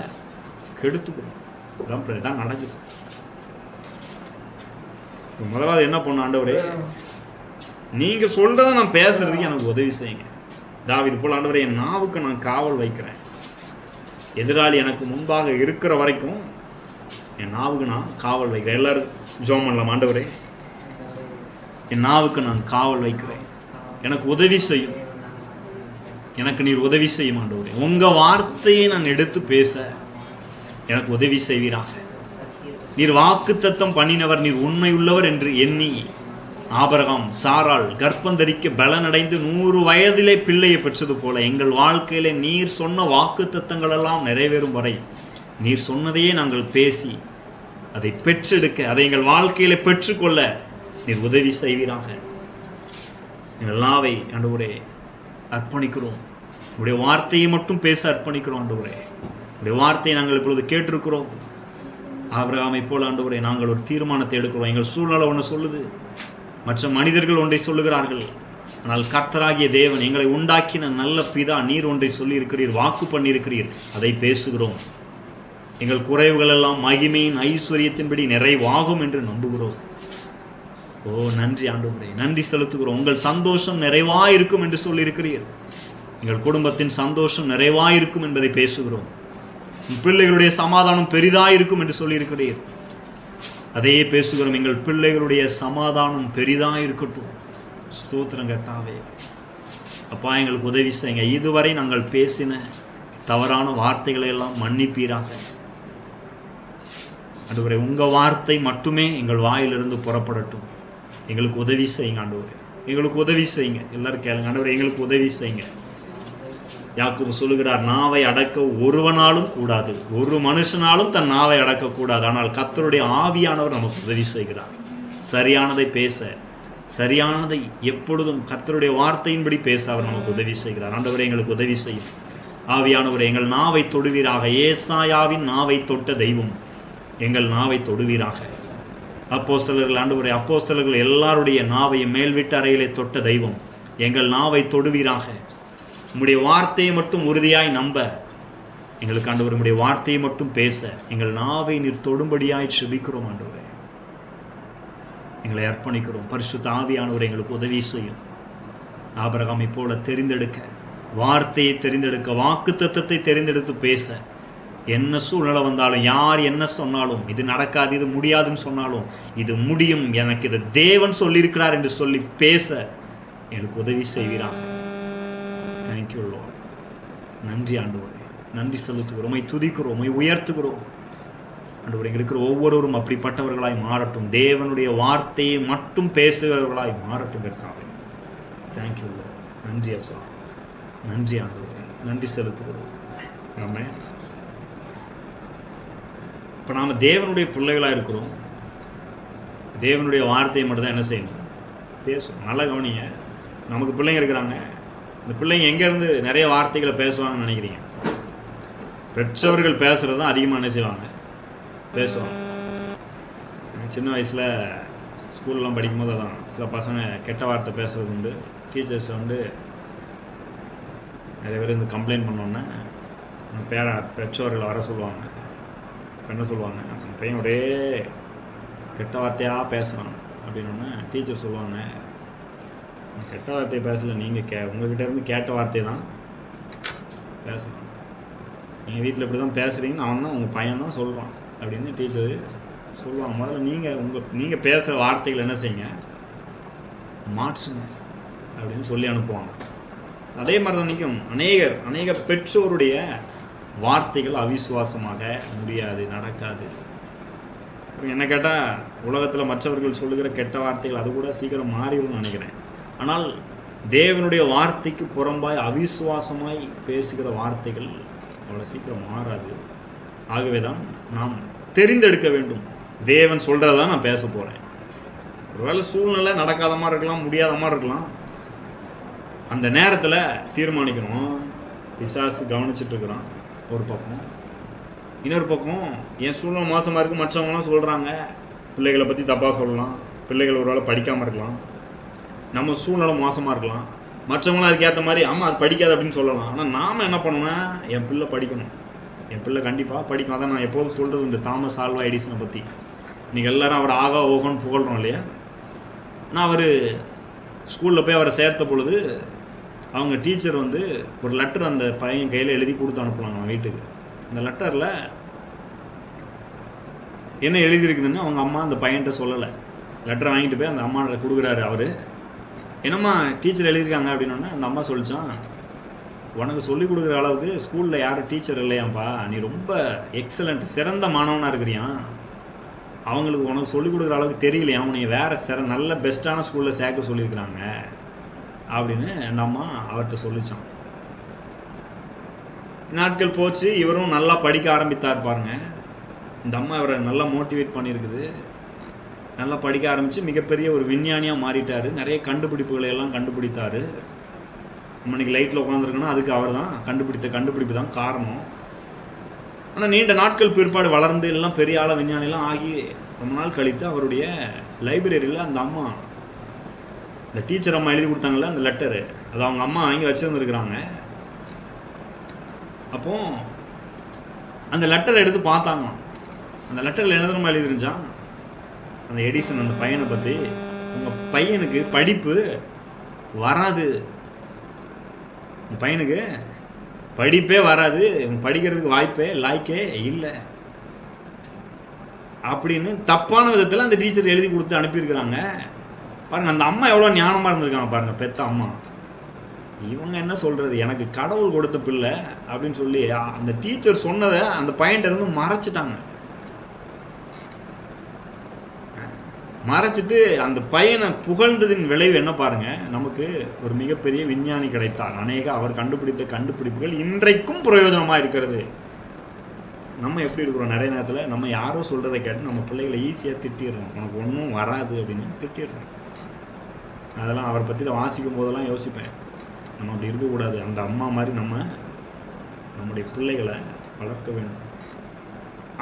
கெடுத்துக்கிறோம். தான் நடக்குது. முதலாவது என்ன பண்ண, ஆண்டவரே நீங்கள் சொல்கிறத நான் பேசுறதுக்கு எனக்கு உதவி செய்யுங்க. தாவீது போல், ஆண்டவரே என் நாவுக்கு நான் காவல் வைக்கிறேன். எதிராளி எனக்கு முன்பாக இருக்கிற வரைக்கும் என் நாவுக்கு நான் காவல் வைக்கிறேன். எல்லாரும் ஜெபம் பண்ணலாம். ஆண்டவரே என் நாவுக்கு நான் காவல் வைக்கிறேன், எனக்கு உதவி செய்யும். எனக்கு நீர் உதவி செய்யும் ஆண்டவரே. உங்கள் வார்த்தையை நான் எடுத்து பேச எனக்கு உதவி செய்வீராக. நீர் வாக்குத்தத்தம் பண்ணினவர், நீர் உண்மை உள்ளவர் என்று எண்ணி ஆபிரகாம் சாராள் கர்ப்பந்தரிக்க பலனடைந்து 100 வயதிலே பிள்ளையை பெற்றது போல எங்கள் வாழ்க்கையிலே நீர் சொன்ன வாக்குத்தத்தங்கள் எல்லாம் நிறைவேறும் வரை நீர் சொன்னதையே நாங்கள் பேசி அதை பெற்றெடுக்க, அதை எங்கள் வாழ்க்கையில பெற்றுக்கொள்ள நீர் உதவி செய்வீராக. எங்கள் நாவை ஆண்டவரே அர்ப்பணிக்கிறோம். உடைய வார்த்தையை மட்டும் பேச அர்ப்பணிக்கிறோம் ஆண்டவரே. உடைய வார்த்தையை நாங்கள் இப்பொழுது கேட்டிருக்கிறோம். ஆபிரகாமை போல ஆண்டவரே நாங்கள் ஒரு தீர்மானத்தை எடுக்கிறோம். எங்கள் சூழ்நிலை ஒன்று சொல்லுது, மற்ற மனிதர்கள் ஒன்றை சொல்லுகிறார்கள். ஆனால் கர்த்தராகிய தேவன், எங்களை உண்டாக்கின நல்ல பிதா, நீர் ஒன்றை சொல்லி இருக்கிறீர், வாக்கு பண்ணியிருக்கிறீர், அதை பேசுகிறோம். எங்கள் குறைவுகள் எல்லாம் மகிமையின் ஐஸ்வர்யத்தின்படி நிறைவாகும் என்று நம்புகிறோம். ஓ நன்றி ஆண்டவரே, நன்றி செலுத்துகிறோம். உங்கள் சந்தோஷம் நிறைவாயிருக்கும் என்று சொல்லியிருக்கிறீர். எங்கள் குடும்பத்தின் சந்தோஷம் நிறைவாயிருக்கும் என்பதை பேசுகிறோம். பிள்ளைகளுடைய சமாதானம் பெரிதாயிருக்கும் என்று சொல்லியிருக்கிறீர், அதையே பேசுகிறோம். எங்கள் பிள்ளைகளுடைய சமாதானம் பெரிதாக இருக்கட்டும். ஸ்தோத்திரம் கர்த்தாவே. அப்பா எங்களுக்கு உதவி செய்யுங்க. இதுவரை நாங்கள் பேசின தவறான வார்த்தைகளை எல்லாம் மன்னிப்பீராக ஆண்டவரே. உங்கள் வார்த்தை மட்டுமே எங்கள் வாயிலிருந்து புறப்படட்டும். எங்களுக்கு உதவி செய்யுங்க ஆண்டவரே, எங்களுக்கு உதவி செய்யுங்க. எல்லாரும் கேளுங்க ஆண்டவரே, எங்களுக்கு உதவி செய்யுங்க. யாக்கோபு சொல்லுகிறார், நாவை அடக்க ஒருவனாலும் கூடாது, ஒரு மனுஷனாலும் தன் நாவை அடக்கக்கூடாது. ஆனால் கர்த்தருடைய ஆவியானவர் நமக்கு உதவி செய்கிறார். சரியானதை பேச, சரியானதை எப்பொழுதும் கர்த்தருடைய வார்த்தையின்படி பேச அவர் நமக்கு உதவி செய்கிறார். ஆண்டவரே எங்களுக்கு உதவி செய்யும். ஆவியானவரே எங்கள் நாவை தொடுவீராக. ஏசாயாவின் நாவை தொட்ட தெய்வம் எங்கள் நாவை தொடுவீராக. அப்போஸ்தலர்கள் ஆண்டவரே, அப்போஸ்தலர்கள் எல்லாருடைய நாவையும் மேல்விட்டு அறையிலே தொட்ட தெய்வம் எங்கள் நாவை தொடுவீராக. உம்முடைய வார்த்தையை மட்டும் உறுதியாய் நம்ப எங்களுக்கு ஆண்டவர், உம்முடைய வார்த்தையை மட்டும் பேச எங்கள் நாவை நீர் தொடும்படியாய் செபிக்கிறோம் ஆண்டவரே. எங்களை அர்ப்பணிக்கிறோம். பரிசுத்த ஆவியானவர் எங்களுக்கு உதவி செய்யும். ஆபிரகாமை போல தெரிந்தெடுக்க, வார்த்தையை தெரிந்தெடுக்க, வாக்குத்தத்தத்தை தெரிந்தெடுத்து பேச, என்ன சூழ்நிலை வந்தாலும், யார் என்ன சொன்னாலும், இது நடக்காது, இது முடியாதுன்னு சொன்னாலும், இது முடியும், எனக்கு இது தேவன் சொல்லியிருக்கிறார் என்று சொல்லி பேச எனக்கு உதவி செய்வீராக. Thank you Lord. நன்றி ஆண்டவரே, நன்றி செலுத்துகிறோம், உம்மை துதிக்கிறோம், உம்மை உயர்த்துகிறோம் ஆண்டவரே. எங்களுக்கு இருக்கிற ஒவ்வொருவரும் அப்படிப்பட்டவர்களாய் மாறட்டும். தேவனுடைய வார்த்தையை மட்டும் பேசுகிறவர்களாய் மாறட்டும் கர்த்தாவே. Thank you Lord. நன்றி அப்பா, நன்றி ஆண்டவரே, நன்றி செலுத்துகிறோம். ஆமென். இப்போ நாம் தேவனுடைய பிள்ளைகளாக இருக்கிறோம். தேவனுடைய வார்த்தையை மட்டும் தான் என்ன செய்யணும்? பேசணும். நல்லா கவனிங்க. நமக்கு பிள்ளைங்க இருக்கிறாங்க. இந்த பிள்ளைங்க எங்கேருந்து நிறைய வார்த்தைகளை பேசுவாங்கன்னு நினைக்கிறீங்க? பெற்றவர்கள் பேசுகிறது தான் அதிகமாக என்ன செய்வாங்க? பேசுவாங்க. சின்ன வயசில் ஸ்கூல்லாம் படிக்கும்போது அதான் சில பசங்க கெட்ட வார்த்தை பேசுகிறது உண்டு. டீச்சர்ஸ் வந்து நிறைய பேர் இந்த கம்ப்ளைண்ட் பண்ணோன்னே பெற்றோர்களை வர சொல்லுவாங்க. என்ன சொல்லுவாங்க, அந்த பையன் ஒரே கெட்ட வார்த்தையாக பேசுகிறான் அப்படின்னோடனே டீச்சர் சொல்லுவாங்க, கெட்ட வார்த்தையை பேசலை, நீங்கள் உங்கள்கிட்ட இருந்து கேட்ட வார்த்தை தான் பேசலாம். நீங்கள் வீட்டில் இப்படி தான் பேசுகிறீங்கன்னு அவன் தான் உங்கள் பையன் தான் சொல்கிறான் அப்படின்னு டீச்சர் சொல்லுவாங்க. முதல்ல நீங்கள் பேசுகிற வார்த்தைகள் என்ன செய்யுங்க, மாற்றுங்க அப்படின்னு சொல்லி அனுப்புவாங்க. அதே மாதிரி தான் நிற்கும் அநேக பெற்றோருடைய வார்த்தைகள் அவிசுவாசமாக முடியாது, நடக்காது. என்ன கேட்டால் உலகத்தில் மற்றவர்கள் சொல்லுகிற கெட்ட வார்த்தைகள் அது கூட சீக்கிரம் மாறிடும்னு நினைக்கிறேன். ஆனால் தேவனுடைய வார்த்தைக்கு புறம்பாய் அவிசுவாசமாய் பேசுகிற வார்த்தைகள் அவ்வளோ சீக்கிரம் மாறாது. ஆகவே தான் நாம் தெரிந்தெடுக்க வேண்டும். தேவன் சொல்கிறத தான் நான் பேச போகிறேன். ஒருவேளை சூழ்நிலை நடக்காத மாதிரி இருக்கலாம், முடியாத மாதிரி இருக்கலாம். அந்த நேரத்தில் தீர்மானிக்கணும். பிசாசு கவனிச்சிட்ருக்குறான் ஒரு பக்கம், இன்னொரு பக்கம் என் சூழ்நிலை மோசமாக இருக்குது, மற்றவங்களாம் சொல்கிறாங்க, பிள்ளைகளை பற்றி தப்பாக சொல்லலாம், பிள்ளைகள் ஒரு வேளை படிக்காமல் இருக்கலாம், நம்ம சூழ்நிலை மோசமாக இருக்கலாம், மற்றவங்களாம் அதுக்கேற்ற மாதிரி ஆமாம் அது படிக்காது அப்படின்னு சொல்லலாம். ஆனால் நாம் என்ன பண்ணணும்னா, என் பிள்ளை படிக்கணும், என் பிள்ளை கண்டிப்பாக படிக்கும். அதான் நான் எப்போதும் சொல்கிறது இந்த தாமஸ் ஆல்வா எடிசனை பற்றி. நீங்கள் எல்லோரும் அவர் ஆகா ஓகோன்னு புகழ்கிறோம் இல்லையா? ஆனால் அவர் ஸ்கூலில் போய் அவரை சேர்த்த பொழுது அவங்க டீச்சர் வந்து ஒரு லெட்டர் அந்த பையன் கையில் எழுதி கொடுத்து அனுப்புனாங்க வீட்டுக்கு. அந்த லெட்டரில் என்ன எழுதியிருக்குதுன்னு அவங்க அம்மா அந்த பையன்கிட்ட சொல்லலை. லெட்டரை வாங்கிட்டு போய் அந்த அம்மாட்ட கொடுக்குறாரு அவர். என்னம்மா டீச்சர் எழுதியிருக்காங்க அப்படின்னோடனே அந்த அம்மா சொல்லிச்சான், உனக்கு சொல்லிக் கொடுக்குற அளவுக்கு ஸ்கூலில் யாரும் டீச்சர் இல்லையாப்பா, நீ ரொம்ப எக்ஸலண்ட் சிறந்த மாணவனாக இருக்கிறியான், அவங்களுக்கு உனக்கு சொல்லிக் கொடுக்குற அளவுக்கு தெரியலையா, உன்னை வேறு நல்ல பெஸ்ட்டான ஸ்கூலில் சேர்க்க சொல்லியிருக்கிறாங்க அப்படின்னு அந்த அம்மா அவர்கிட்ட சொல்லிச்சான். நாட்கள் போச்சு, இவரும் நல்லா படிக்க ஆரம்பித்தார் பாருங்க. இந்த அம்மா இவரை நல்லா மோட்டிவேட் பண்ணியிருக்குது. நல்லா படிக்க ஆரம்பித்து மிகப்பெரிய ஒரு விஞ்ஞானியாக மாறிட்டார். நிறைய கண்டுபிடிப்புகளை எல்லாம் கண்டுபிடித்தார். இன்னைக்கு லைட்டில் உட்காந்துருக்கோன்னா அதுக்கு அவர் தான் கண்டுபிடிப்பு தான் காரணம். ஆனால் நீண்ட நாட்கள் பிற்பாடு வளர்ந்து எல்லாம் பெரிய ஆள விஞ்ஞானிலாம் ஆகி ரொம்ப நாள் கழித்து அவருடைய லைப்ரரியில் அந்த அம்மா, இந்த டீச்சர் அம்மா எழுதி கொடுத்தாங்கல்ல அந்த லெட்டரு, அது அவங்க அம்மா வாங்கி வச்சுருந்துருக்குறாங்க. அப்போ அந்த லெட்டரை எடுத்து பார்த்தாங்க. அந்த லெட்டரில் என்ன தெரியுமா எழுதிருந்துச்சான், அந்த எடிசன் அந்த பையனை பற்றி, உங்கள் பையனுக்கு படிப்பு வராது, உங்கள் பையனுக்கு படிப்பே வராது, படிக்கிறதுக்கு லாய்க்கே இல்லை அப்படின்னு தப்பான விதத்தில் அந்த டீச்சர் எழுதி கொடுத்து அனுப்பியிருக்கிறாங்க. பாருங்கள், அந்த அம்மா எவ்வளோ ஞானமாக இருந்திருக்காங்க பாருங்கள், பெத்த அம்மா. இவங்க என்ன சொல்கிறது, எனக்கு கடவுள் கொடுத்த பிள்ளை அப்படின்னு சொல்லி அந்த டீச்சர் சொன்னதை அந்த பையன்கிட்ட இருந்து மறைச்சிட்டு அந்த பையனை புகழ்ந்ததின் விளைவு என்ன பாருங்க, நமக்கு ஒரு மிகப்பெரிய விஞ்ஞானி கிடைத்தார். அவர் கண்டுபிடித்த கண்டுபிடிப்புகள் இன்றைக்கும் பிரயோஜனமாக இருக்கிறது. நம்ம எப்படி இருக்கிறோம், நிறைய நேரத்தில் நம்ம யாரோ சொல்கிறத கேட்டு நம்ம பிள்ளைகளை ஈஸியாக திட்டிடுறோம், உனக்கு ஒன்றும் வராது அப்படின்னு திட்டிடுறோம். அதெல்லாம் அவரை பற்றி வாசிக்கும் போதெல்லாம் யோசிப்பேன், நம்ம அப்படி இருக்கக்கூடாது. அந்த அம்மா மாதிரி நம்முடைய பிள்ளைகளை வளர்க்க வேண்டும்.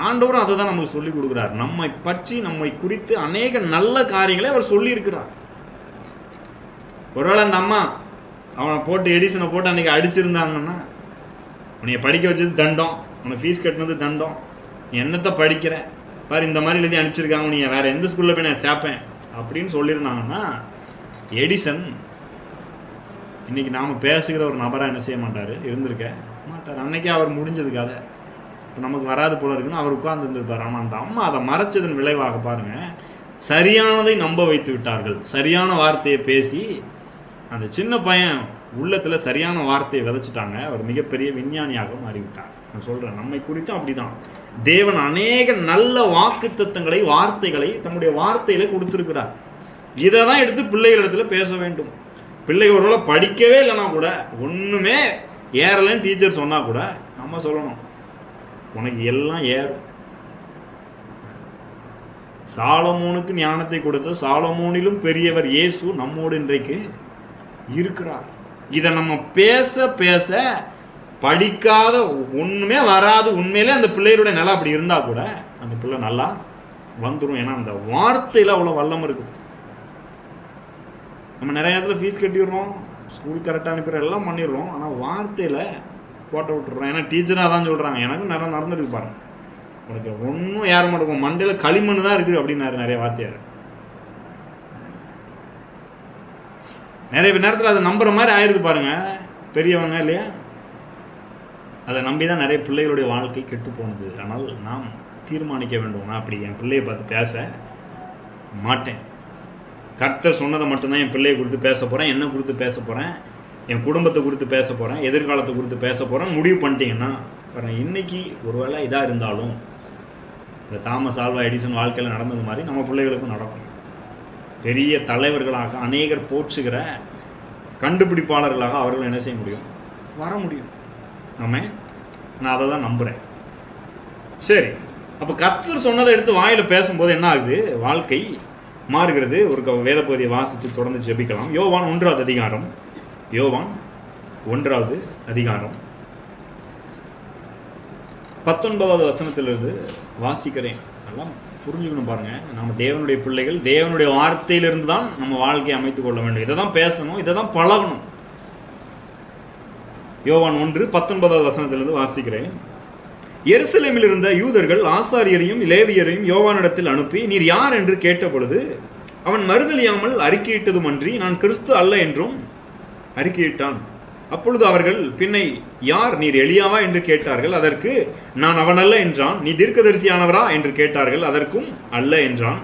ஆண்டவரும் அதை தான் நமக்கு சொல்லிக் கொடுக்குறார். நம்மை பற்றி நம்மை குறித்து அநேக நல்ல காரியங்களை அவர் சொல்லியிருக்கிறார். ஒருவேளை அந்த அம்மா அவனை போட்டு எடிசனை போட்டு அன்றைக்கி அடிச்சிருந்தாங்கன்னா, உன்னைய படிக்க வச்சது தண்டம், உனக்கு ஃபீஸ் கட்டினது தண்டம், நீ என்னத்தை படிக்கிற பாரு, இந்த மாதிரி எழுதி அனுப்பிச்சிருக்காங்க, நீ வேறு எந்த ஸ்கூலில் போய் நான் சேர்ப்பேன் அப்படின்னு சொல்லியிருந்தாங்கன்னா, எடிசன் இன்றைக்கி நாம் பேசுகிற ஒரு நபராக என்ன செய்ய இருந்திருக்க மாட்டார். அன்றைக்கே அவர் முடிஞ்சது கதை. இப்போ நமக்கு வராது போல இருக்குன்னு அவர் உட்கார்ந்துருந்துருப்பார். ஆனால் அந்த அம்மா அதை மறைச்சதன் விளைவாக பாருங்கள், சரியானதை நம்ப வைத்து விட்டார்கள். சரியான வார்த்தையை பேசி அந்த சின்ன பையன் உள்ளத்தில் சரியான வார்த்தையை விதைச்சிட்டாங்க. அவர் மிகப்பெரிய விஞ்ஞானியாக மாறிவிட்டார். நான் சொல்கிறேன், நம்மை குறித்து அப்படி தான் தேவன் அநேக நல்ல வாக்குத்தத்தங்களை வார்த்தைகளை தம்முடைய வார்த்தையில் கொடுத்துருக்கிறார். இதை தான் எடுத்து பிள்ளைகளிடத்தில் பேச வேண்டும். பிள்ளைகள் ஒருவேளை படிக்கவே இல்லைன்னா கூட, ஒன்றுமே ஏறலைன்னு டீச்சர் சொன்னால் கூட நம்ம சொல்லணும், உனக்கு எல்லாம் ஏறும். சாலமோனுக்கு ஞானத்தை கொடுத்த சாலமோனிலும் பெரியவர் இயேசு நம்மோடு இன்றைக்கு இருக்கிறார். இதை நம்ம பேச பேச படிக்காத ஒன்றுமே வராது, உண்மையிலே அந்த பிள்ளைகளுடைய நிலை அப்படி இருந்தால் கூட அந்த பிள்ளை நல்லா வந்துடும். ஏன்னா அந்த வார்த்தையில் அவ்வளோ வல்லம் இருக்குது. நம்ம நிறைய இடத்துல ஃபீஸ் கட்டிடுறோம், ஸ்கூல் கரெக்டாக அனுப்பிடுறோம், எல்லாம் பண்ணிடுறோம். ஆனால் வார்த்தையில் போட்ட விட்டுறோம். ஏன்னா டீச்சராக தான் சொல்கிறாங்க. எனக்கும் நிறைய நடந்துருக்கு பாருங்க, உனக்கு ஒன்றும் ஏற மாட்டேங்கும், மண்டையில் களிமண் தான் இருக்குது அப்படின்னாரு நிறைய வார்த்தையார். நிறைய நேரத்தில் அதை நம்புற மாதிரி ஆயிடுது பாருங்க பெரியவங்க இல்லையா. அதை நம்பி தான் நிறைய பிள்ளைகளுடைய வாழ்க்கை கெட்டு போனது. ஆனால் நாம் தீர்மானிக்க வேண்டும், நான் அப்படி என் பிள்ளையை பார்த்து பேச மாட்டேன். கர்த்தர் சொன்னதை மட்டும்தான் என் பிள்ளையை குறித்து பேச போகிறேன், என்ன குறித்து பேச போகிறேன், என் குடும்பத்தை குறித்து பேச போகிறேன், எதிர்காலத்தை குறித்து பேச போகிறேன் முடிவு பண்ணிட்டீங்கன்னா பாருங்கள், இன்றைக்கி ஒருவேளை இதாக இருந்தாலும் இந்த தாமஸ் ஆல்வா எடிசன் வாழ்க்கையில் நடந்தது மாதிரி நம்ம பிள்ளைகளுக்கும் நடக்கும். பெரிய தலைவர்களாக அநேகர் போற்றுகிற கண்டுபிடிப்பாளர்களாக அவர்கள் என்ன செய்ய முடியும், வர முடியும். நான் அதை தான் நம்புகிறேன். சரி, அப்போ கர்த்தர் சொன்னதை எடுத்து வாயில் பேசும்போது என்ன ஆகுது, வாழ்க்கை மாறுகிறது. ஒரு வேத பகுதியை வாசித்து தொடர்ந்து ஜெபிக்கலாம். யோவான் 1வது அதிகாரம், யோவான் 1வது அதிகாரம் 19வது வசனத்திலிருந்து வாசிக்கிறேன். நல்லா புரிஞ்சுக்கணும் பாருங்க, நம்ம தேவனுடைய பிள்ளைகள், தேவனுடைய வார்த்தையிலிருந்து தான் நம்ம வாழ்க்கையை அமைத்துக் கொள்ள வேண்டும். இதை தான் பேசணும், இதை தான் பழகணும். யோவான் 1:19வது வசனத்திலிருந்து வாசிக்கிறேன். எருசலேமில் இருந்த யூதர்கள் ஆசாரியரையும் லேவியரையும் யோவானிடத்தில் அனுப்பி, நீர் யார் என்று கேட்டபொழுது அவன் மறுதலியாமல் அறிக்கையிட்டதுமன்றி நான் கிறிஸ்து அல்ல என்றும் அறிக்கையிட்டான். அப்பொழுது அவர்கள் பின்னை யார், நீர் எலியாவா என்று கேட்டார்கள். அதற்கு நான் அவன் அல்ல என்றான். நீ தீர்க்கதரிசியானவரா என்று கேட்டார்கள். அதற்கும் அல்ல என்றான்.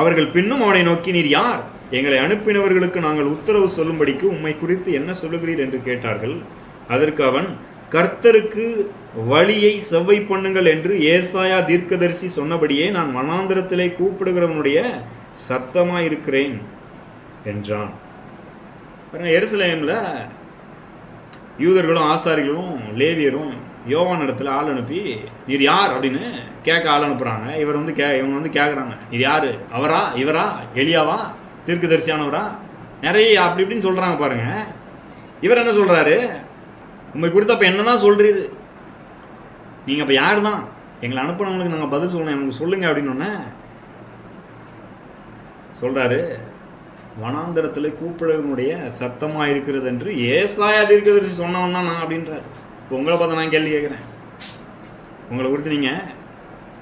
அவர்கள் பின்னும் அவனை நோக்கி, நீர் யார், எங்களை அனுப்பினவர்களுக்கு நாங்கள் உத்தரவு சொல்லும்படிக்கு உம்மை குறித்து என்ன சொல்லுகிறீர் என்று கேட்டார்கள். அதற்கு அவன், கர்த்தருக்கு வழியை செவ்வை பண்ணுங்கள் என்று ஏசாயா தீர்க்கதரிசி சொன்னபடியே நான் வனாந்திரத்திலே கூப்பிடுகிறவனுடைய சத்தமாயிருக்கிறேன் என்றான். எருசலேம்ல யூதர்களும் ஆசாரிகளும் லேவியரும் யோவான் இடத்துல ஆள் அனுப்பி, நீர் யார் அப்படின்னு கேட்க ஆள் அனுப்புறாங்க. இவங்க வந்து கேட்குறாங்க, நீர் யாரு? அவரா? இவரா? எலியாவா? தீர்க்கதரிசியானவரா? நிறைய அப்படி இப்படின்னு சொல்றாங்க பாருங்க. இவர் என்ன சொல்றாரு? உண்மை குறித்து அப்ப என்னதான் சொல்றீரு? நீங்க அப்ப யாரு தான்? எங்களை அனுப்பினவங்களுக்கு நாங்கள் பதில் சொல்லணும், எனக்கு சொல்லுங்க அப்படின்னு சொல்றாரு. வனாந்தரத்தில் கூப்பிடுவனுடைய சத்தமா இருக்கிறது என்று ஏசாயா தீர்க்கதரிசி சொன்னவன் தான் நான் அப்படின்றாரு. இப்போ உங்களை பார்த்து நான் கேள்வி கேட்குறேன், உங்களை குறித்து நீங்க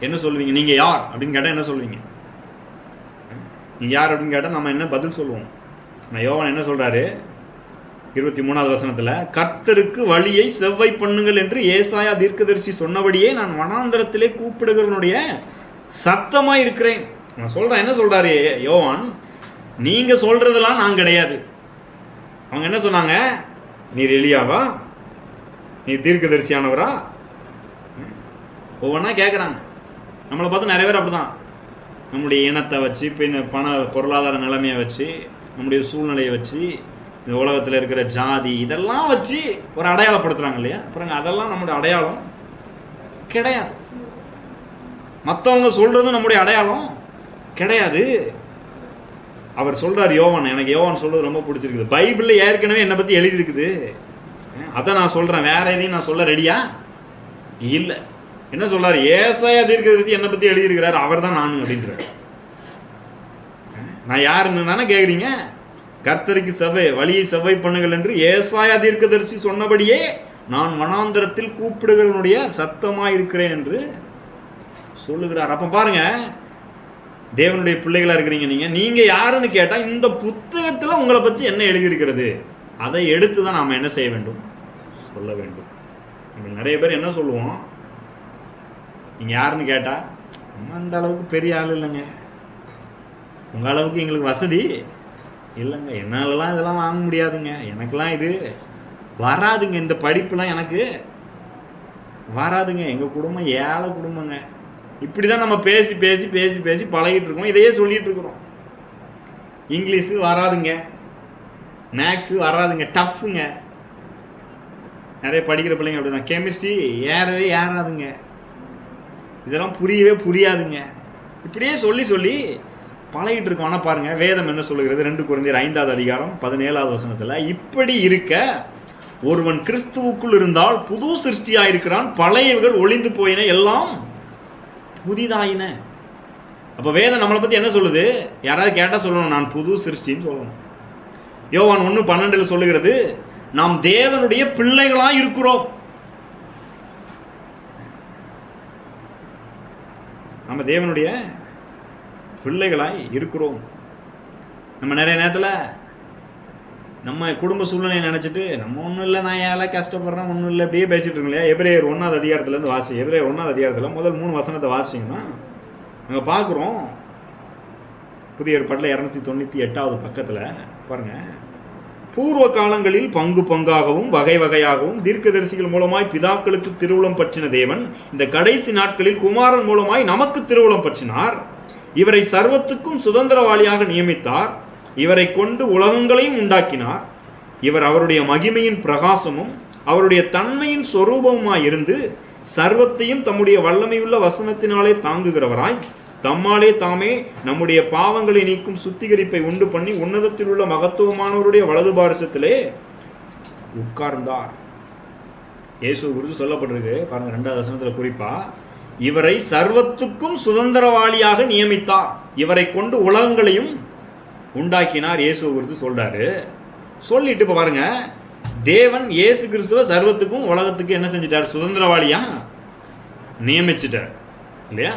என்ன சொல்லுவீங்க? நீங்க யார் அப்படின்னு கேட்டால் என்ன சொல்லுவீங்க? நீங்க யார் அப்படின்னு கேட்டால் நம்ம என்ன பதில் சொல்லுவோம்? நான் யோவான் என்ன சொல்றாரு 23வது வசனத்துல, கர்த்தருக்கு வழியை செவ்வை பண்ணுங்கள் என்று ஏசாயா தீர்க்கதரிசி சொன்னபடியே நான் வனாந்தரத்திலே கூப்பிடுகிறவனுடைய சத்தமா இருக்கிறேன். நான் சொல்றேன், என்ன சொல்றாரு யோவான்? நீங்க சொல்றதெல்லாம் நான் கிடையாது. அவங்க என்ன சொன்னாங்க? நீர் எலியாவா? நீர் தீர்க்கதரிசியானவரா? ஒவ்வொன்றா கேட்குறாங்க. நம்மளை பார்த்து நிறைய பேர் அப்படிதான், நம்முடைய இனத்தை வச்சு, பண பொருளாதார நிலைமையை வச்சு, நம்முடைய சூழ்நிலையை வச்சு, இந்த உலகத்தில் இருக்கிற ஜாதி இதெல்லாம் வச்சு ஒரு அடையாளப்படுத்துறாங்க இல்லையா? அப்புறம் அதெல்லாம் நம்முடைய அடையாளம் கிடையாது. மற்றவங்க சொல்றதும் நம்முடைய அடையாளம் கிடையாது. அவர் சொல்றார் யோவான், எனக்கு யோவான் சொல்றது ரொம்ப பிடிச்சிருக்குது. பைபிள்ல ஏற்கனவே என்னை பத்தி எழுதி இருக்குது, அதை நான் சொல்றேன், வேற எதையும் நான் சொல்ல ரெடியா இல்லை. என்ன சொல்றாரு? ஏசாயா தீர்க்கதரிசி என்னை பத்தி எழுதியிருக்கிறார், அவர் தான் நான் அப்படின்றார். நான் யாருன்னு தானே கேட்குறீங்க? கர்த்தருக்கு வழியை செவ்வை பண்ணுங்கள் என்று ஏசாயா தீர்க்கதரிசி சொன்னபடியே நான் வனாந்தரத்தில் கூப்பிடுகிறவனுடைய சத்தமா இருக்கிறேன் என்று சொல்லுகிறார். அப்ப பாருங்க, தேவனுடைய பிள்ளைகளா இருக்கிறீங்க நீங்க யாருன்னு கேட்டா இந்த புத்தகத்துல உங்களை பற்றி என்ன எழுதியிருக்கிறது அதை எடுத்துதான் நாம என்ன செய்ய வேண்டும்? சொல்ல வேண்டும். நிறைய பேர் என்ன சொல்லுவோம்? நீங்க யாருன்னு கேட்டா, அந்த அளவுக்கு பெரிய ஆள் இல்லைங்க, உங்க அளவுக்கு எங்களுக்கு வசதி இல்லைங்க, என்னாலலாம் இதெல்லாம் வாங்க முடியாதுங்க, எனக்கெல்லாம் இது வராதுங்க, இந்த படிப்புலாம் எனக்கு வராதுங்க, எங்க குடும்பம் ஏழை குடும்பங்க. இப்படிதான் நம்ம பேசி பேசி பேசி பேசி பழகிட்டு இருக்கோம். இதையே சொல்லிட்டு இருக்கிறோம். இங்கிலீஷு வராதுங்க, மேக்ஸு வராதுங்க, டஃப்புங்க. நிறைய படிக்கிற பிள்ளைங்க அப்படிதான், கெமிஸ்ட்ரி ஏறவே ஏறாதுங்க, இதெல்லாம் புரியவே புரியாதுங்க. இப்படியே சொல்லி சொல்லி பழகிட்டு இருக்கோம். ஆனால் பாருங்க, வேதம் என்ன சொல்லுகிறது? 2 கொரிந்தியர் 5வது அதிகாரம் 17வது வசனத்துல, இப்படி இருக்க ஒருவன் கிறிஸ்துவுக்குள் இருந்தால் புது சிருஷ்டியாயிருக்கிறான், பழையவர்கள் ஒளிந்து போயின, எல்லாம் புதிதாயின. அப்ப வேதம் நம்மளை பத்தி என்ன சொல்லுது? யாராவது கேட்டா சொல்லணும், நான் புது சிருஷ்டின்னு சொல்லணும். யோவான் 1:12 சொல்லுகிறது, நாம் தேவனுடைய பிள்ளைகளா இருக்கிறோம். நம்ம தேவனுடைய பிள்ளைகளாய் இருக்கிறோம். நம்ம நிறைய நேரத்தில் நம்ம குடும்ப சூழ்நிலையை நினைச்சிட்டு நம்ம ஒன்றும் இல்லை, நான் ஏழை கஷ்டப்படுறேன், ஒன்றும் இல்லை, அப்படியே பேசிட்டு இருக்கோம் இல்லையா? எபிரேயர் 1வது அதிகாரத்துலேருந்து வாசி. எபிரேயர் 1வது அதிகாரத்தில் முதல் 3 வசனத்தை வாசிங்கன்னா அங்கே பார்க்குறோம், புதிய ஏற்பாட்டில் 298வது பக்கத்தில் பாருங்க, பூர்வ காலங்களில் பங்கு பங்காகவும் வகை வகையாகவும் தீர்க்கதரிசிகள் மூலமாய் பிதாக்களுக்கு திருவுளம் பற்றின தேவன் இந்த கடைசி நாட்களில் குமாரன் மூலமாய் நமக்கு திருவுளம் பற்றினார். இவரை சர்வத்துக்கும் சுதந்திரவாளியாக நியமித்தார். இவரை கொண்டு உலகங்களையும் உண்டாக்கினார். இவர் அவருடைய மகிமையின் பிரகாசமும் அவருடைய தன்மையின் சொரூபமுமாய் இருந்து சர்வத்தையும் தம்முடைய வல்லமையுள்ள வசனத்தினாலே தாங்குகிறவராய் தம்மாலே தாமே நம்முடைய பாவங்களை நீக்கும் சுத்திகரிப்பை உண்டு பண்ணி உன்னதத்தில் உள்ள மகத்துவமானவருடைய வலது பாரசத்திலே உட்கார்ந்தார். இயேசு குறித்து சொல்லப்பட்டிருக்கு பாருங்க, 2வது வசனத்துல குறிப்பா, இவரை சர்வத்துக்கும் சுதந்திரவாளியாக நியமித்தார், இவரை கொண்டு உலகங்களையும் உண்டாக்கினார். இயேசு குறித்து சொல்றாரு. சொல்லிட்டு இப்ப பாருங்க, தேவன் இயேசு கிறிஸ்துவ சர்வத்துக்கும் உலகத்துக்கு என்ன செஞ்சிட்டார்? சுதந்திரவாளியா நியமிச்சிட்டார் இல்லையா?